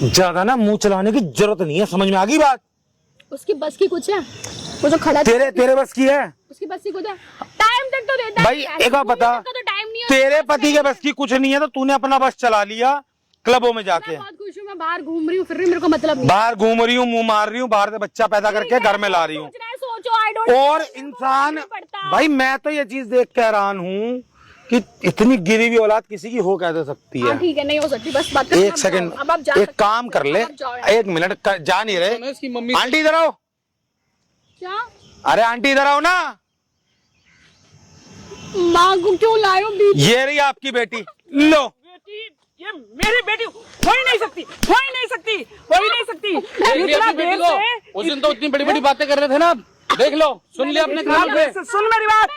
ज्यादा ना मुंह चलाने की जरूरत नहीं है, समझ में आ गई बात? उसकी बस की कुछ है? वो जो खड़ा तेरे बस की है? उसकी बस की कुछ है? टाइम तक तो देता है भाई एक बात बता, तेरे पति के बस की कुछ नहीं है तो तूने अपना बस चला लिया क्लबों में जाके। मैं बहुत खुश हूँ, मैं बाहर घूम रही हूँ फिर रही हूँ, मेरे को मतलब नहीं। बाहर घूम रही हूँ, मुंह मार रही हूँ, बाहर से बच्चा पैदा करके घर में ला रही हूँ। और इंसान भाई, मैं तो ये चीज देख के हैरान हूँ कि इतनी गिरी हुई औलाद किसी की हो कैसे सकती है? ठीक है, नहीं हो सकती, बस बात। एक सेकंड, एक काम कर ले, 1 मिनट जा नहीं रहे। इसकी मम्मी आंटी इधर आओ। क्या? अरे आंटी इधर आओ ना। माँ को क्यों लाए हो? ये रही आपकी बेटी, लो। ये मेरी बेटी हो ही नहीं सकती, हो ही नहीं सकती, हो ही नहीं सकती। अपनी बेटी को उस दिन तो उतनी बड़ी बड़ी बातें कर रहे थे ना, देख लो, सुन लिया अपने कान पे। सुन मेरी बात,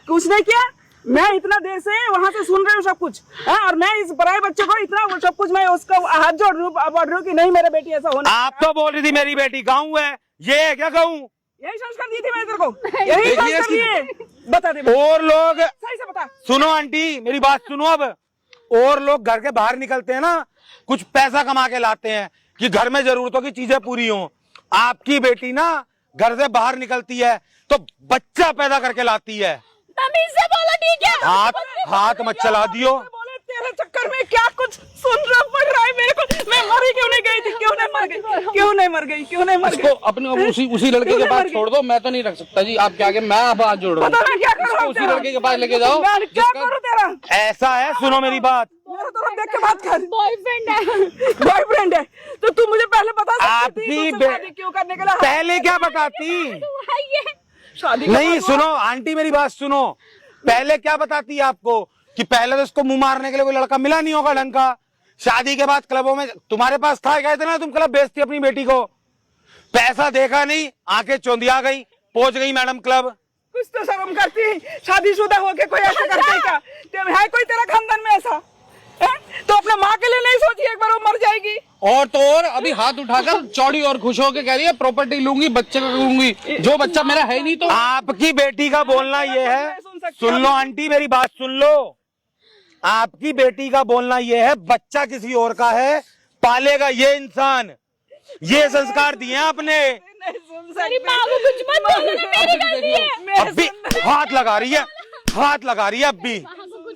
कुछ नहीं किया। मैं इतना देर से वहाँ से सुन रही हूँ सब कुछ, और मैं इस पराये बच्चे को इतना सब कुछ, मैं उसका हाथ जोड़ रही हूँ कि नहीं मेरे बेटी ऐसा होना। आप तो बोल रही थी मेरी बेटी गाँव है, ये है क्या गाँव? यही संस्कार दी थी मैंने तेरे को, यही संस्कार दिए। बता दे और लोग, सही से बता। सुनो आंटी मेरी बात सुनो। अब और लोग घर के बाहर निकलते हैं ना, कुछ पैसा कमा के लाते हैं कि घर में जरूरतों की चीजें पूरी हों। आपकी बेटी ना घर से बाहर निकलती है तो बच्चा पैदा करके लाती है। तमीज से बोलो, ठीक है? हाथ मत चला दियो। तेरे चक्कर में क्या कुछ सुनना पड़ रहा है मेरे को। मैं मरी क्यों नहीं गई थी? क्यों नहीं मर गई? क्यों नहीं मर गई? क्यों नहीं मर गई? इसको अपने उसी लड़के के पास छोड़ दो, मैं तो नहीं रख सकता जी आपके आगे, मैं अब हाथ जोड़ रहा हूँ। पता नहीं क्या करूँ, उसी लड़के के पास लेके जाओ। क्या करूँ तेरा? ऐसा है, सुनो मेरी बात, मेरा तो देख के बात कर। बॉयफ्रेंड है, बॉयफ्रेंड है तो तू मुझे पहले बता सकती थी आपकी तो शादी क्यों करने के लिए? पहले क्या बताती? शादी नहीं सुनो आंटी मेरी बात सुनो, पहले क्या बताती आपको कि पहले तो इसको मुंह मारने के लिए कोई लड़का मिला नहीं होगा ढंग का। शादी के बाद क्लबों में तुम्हारे पास था, गए थे ना तुम क्लब बेचती अपनी बेटी को, पैसा देखा नहीं, आंखें चौंधिया गई, पहुंच गई मैडम क्लब। कुछ तो शर्म करती, शादीशुदा होके कोई ऐसा करता है क्या? है कोई तेरा खानदान में ऐसा है? तो अपने माँ के लिए नहीं सोची एक बार वो मर जाएगी? और तो और अभी हाथ उठाकर चौड़ी और खुश होकर कह रही है प्रॉपर्टी लूंगी, बच्चे को लूंगी, जो बच्चा मेरा है ही नहीं। तो आपकी बेटी का बोलना ये है, सुन लो आंटी मेरी बात सुन लो, आपकी बेटी का बोलना ये है बच्चा किसी और का है, पालेगा ये इंसान, ये संस्कार दिए हैं आपने। मेरी माँ को कुछ मत बोलो, मेरी गलती है। अब भी हाथ लगा रही है, हाथ लगा रही है अब भी।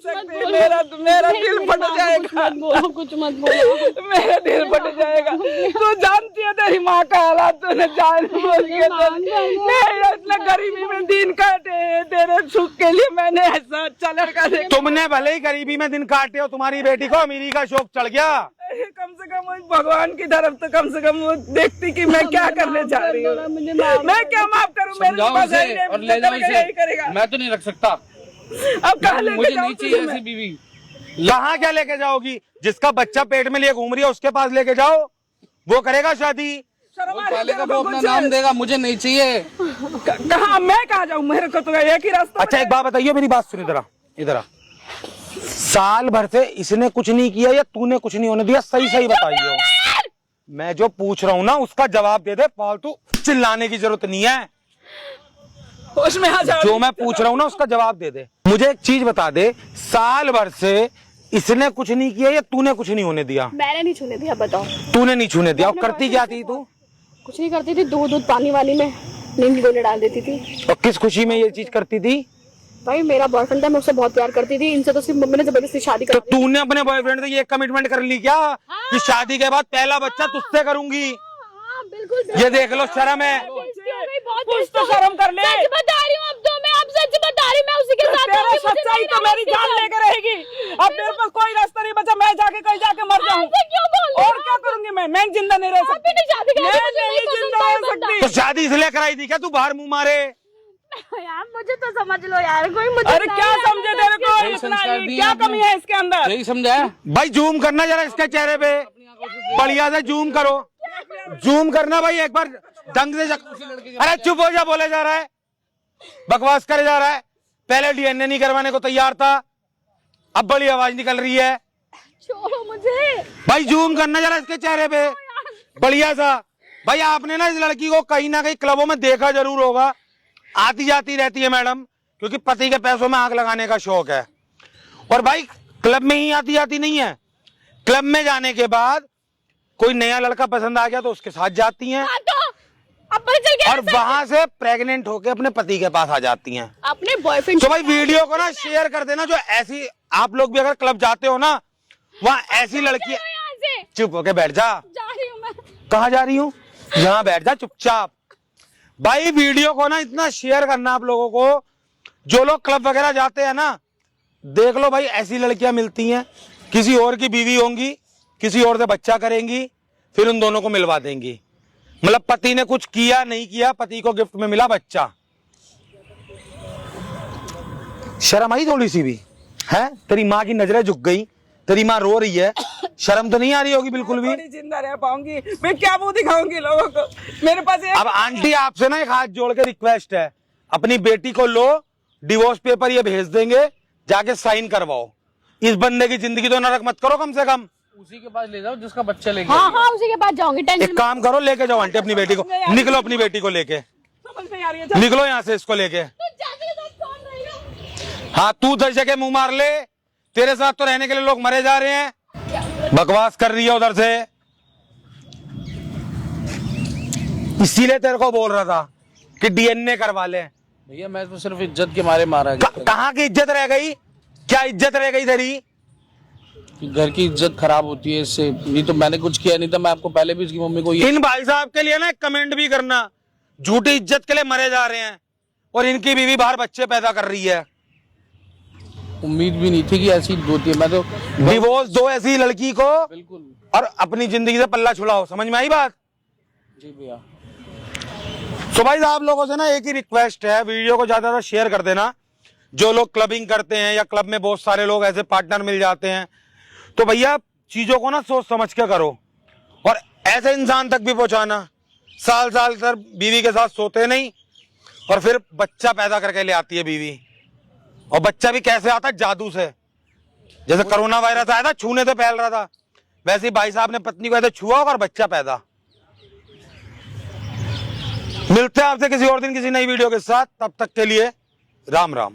मेरा दिल फट जाएगा, कुछ मत बोलो, मेरा दिल फट जाएगा। तू जानती है तेरी माँ का हालात, तूने जान बोल के मैं इतना गरीबी में दिन काटे तेरे सुख के लिए, मैंने ऐसा अच्छा लड़का देखा। तुमने भले ही गरीबी में दिन काटे हो, तुम्हारी बेटी को अमीरी का शौक चढ़ गया। कम से कम भगवान की तरफ तो कम से कम वो देखती कि मैं क्या करने जा रही हूँ, मैं क्या माफ करूँ, मेरे पास है ही नहीं, और ले जाओ यही करेगा। इसे, मैं तो नहीं रख सकता, अब कहाँ लेके मुझे जाऊँ नहीं चाहिए तुझे ऐसी बीवी। कहाँ क्या लेके जाओगी? जिसका बच्चा पेट में लिए घूम रही है उसके पास लेके जाओ, वो करेगा शादी। शर्म आ रही है पालेगा, तेरे वो को अपना कुछ? नाम देगा, मुझे नहीं चाहिए। कहाँ मैं कहाँ जाऊँ, मेरे को तो एक ही रास्ता। अच्छा एक बात बताइए, मेरी बात सुन, इधर आ। साल भर से इसने कुछ नहीं किया या तूने कुछ नहीं होने दिया, सही सही बताइए। मैं जो पूछ रहा हूँ ना उसका जवाब दे दे, फालतू चिल्लाने की जरूरत नहीं है। होश में आ जाओ। जो मैं पूछ रहा हूँ ना उसका जवाब दे दे। मुझे एक चीज बता दे, साल भर से इसने कुछ नहीं किया या तूने कुछ नहीं होने दिया? मैंने नहीं छूने दिया, बताओ। तूने नहीं छूने दिया, और करती क्या थी तू? कुछ नहीं करती थी, दूध पानी वाली में नींद की गोली डाल देती थी। और किस खुशी में ये चीज करती थी? भाई मेरा बॉयफ्रेंड था, मैं उससे बहुत प्यार करती थी, इनसे तो सिर्फ मम्मी ने जबरदस्ती शादी तो कर दी। तूने अपने बॉयफ्रेंड से ये कमिटमेंट कर ली क्या कि शादी के बाद पहला बच्चा तुझसे करूंगी? हाँ, बिल्कुल। ये देख लो, शर्म है। कुछ तो शर्म कर ले। सच बता रही हूँ, अब तो मैं अब सच बता रही हूँ, मैं उसी के साथ तेरा रहूंगी, मुझे सच्चाई नहीं तो रहना मेरी उसके जान साथ। लेकर रहेगी। अब मेरे पास कोई रास्ता नहीं बचा, मैं जाके कहीं जाके मर जाऊँ। ऐसे क्यों बोल रहे और हो? क्या करूंगी मैं जिंदा नहीं रह आप सकती। भी नहीं शादी करोगे, मैं मुझे नहीं पसंद जिंदा है रह बंदा। तो शादी इसलिए कराई थी क्या तू बाहर मुंह मारे? यार मुझे तो समझ लो यार, कोई मुझे अरे नहीं क्या रहना समझे तेरे को, यही इतना संस्कार ये दिए क्या आपने। कमी है इसके अंदर? यही समझाया। भाई जूम करना जरा इसके चेहरे पे, बढ़िया से जूम करो, जूम करना भाई एक बार ढंग से। अरे चुप हो जा, बोले जा रहा है, बकवास करे जा रहा है। पहले डीएनए नहीं करवाने को तैयार था, अब बड़ी आवाज निकल रही है। छोड़ो मुझे। भाई जूम करना जरा इसके चेहरे पे, बढ़िया सा। भाई आपने ना इस लड़की को कहीं ना कहीं क्लबों में देखा जरूर होगा, आती जाती रहती है मैडम, क्योंकि पति के पैसों में आग लगाने का शौक है। और भाई क्लब में ही आती जाती नहीं है, क्लब में जाने के बाद कोई नया लड़का पसंद आ गया तो उसके साथ जाती हैं, हाँ तो अब पता चल गया और वहां से प्रेग्नेंट होके अपने पति के पास आ जाती हैं। अपने बॉयफ्रेंड। तो भाई वीडियो को ना शेयर कर देना, जो ऐसी आप लोग भी अगर क्लब जाते हो ना, वहाँ ऐसी लड़की। यहाँ से चुप होके बैठ जा। जा रही हूँ मैं। कहाँ जा रही हूँ? यहाँ बैठ जा चुपचाप। भाई वीडियो को ना इतना शेयर करना आप लोगों को, जो लोग क्लब वगैरह जाते हैं ना, देख लो भाई ऐसी लड़कियां मिलती हैं, किसी और की बीवी होंगी, किसी और से बच्चा करेंगी, फिर उन दोनों को मिलवा देंगी। मतलब पति ने कुछ किया नहीं किया, पति को गिफ्ट में मिला बच्चा। शर्म आई थोड़ी सी भी है? तेरी माँ की नजरें झुक गई, तेरी माँ रो रही है, शर्म तो नहीं आ रही होगी बिल्कुल भी? थोड़ी जिंदा रह पाऊंगी मैं, क्या मुंह दिखाऊंगी लोगों को? मेरे पास अब आंटी आपसे ना एक हाथ जोड़ के रिक्वेस्ट है, अपनी बेटी को लो, डिवोर्स पेपर ये भेज देंगे, जाके साइन करवाओ। इस बंदे की जिंदगी तो नरक मत करो कम से कम। उसी के पास ले जाओ जिसका बच्चा लेके। हाँ हाँ उसी के पास जाऊंगी, टेंशन एक काम करो, लेके जाओ आंटी अपनी बेटी को, निकलो अपनी बेटी को लेके, समझ नहीं आ रही है। निकलो यहाँ से इसको लेके। हाँ तू 10 जगह मुंह मार ले, तेरे साथ तो रहने के लिए लोग मरे जा रहे हैं, बकवास कर रही है उधर से। इसीलिए तेरे को बोल रहा था कि डीएनए करवा ले। भैया मैं तो सिर्फ इज्जत के मारे मारा गया। कहाँ की इज्जत रह गई? क्या इज्जत रह गई तेरी? घर की इज्जत खराब होती है इससे। नहीं तो मैंने कुछ किया नहीं था, मैं आपको पहले भी इसकी मम्मी को ये। इन भाई साहब के लिए ना एक कमेंट भी करना, झूठी इज्जत के लिए मरे जा रहे हैं और इनकी बीवी बाहर बच्चे पैदा कर रही है। उम्मीद भी नहीं थी कि ऐसी होती है। मैं तो डिवोर्स दो ऐसी लड़की को बिल्कुल। और अपनी जिंदगी से पल्ला छुड़ाओ। समझ में आई बात? जी भैया। तो भाई आप लोगों से ना एक ही रिक्वेस्ट है, वीडियो को ज्यादा शेयर कर देना। जो लोग क्लबिंग करते हैं या क्लब में बहुत सारे लोग ऐसे पार्टनर मिल जाते हैं, तो भैया चीजों को ना सोच समझ के करो, और ऐसे इंसान तक भी पहुंचाना। साल साल तक बीवी के साथ सोते नहीं और फिर बच्चा पैदा करके ले आती है बीवी, और बच्चा भी कैसे आता है? जादू से। जैसे कोरोना वायरस आया था, छूने से फैल रहा था, वैसे ही भाई साहब ने पत्नी को ऐसे छुआ होगा और बच्चा पैदा। मिलते हैं आपसे किसी और दिन किसी नई वीडियो के साथ, तब तक के लिए राम राम।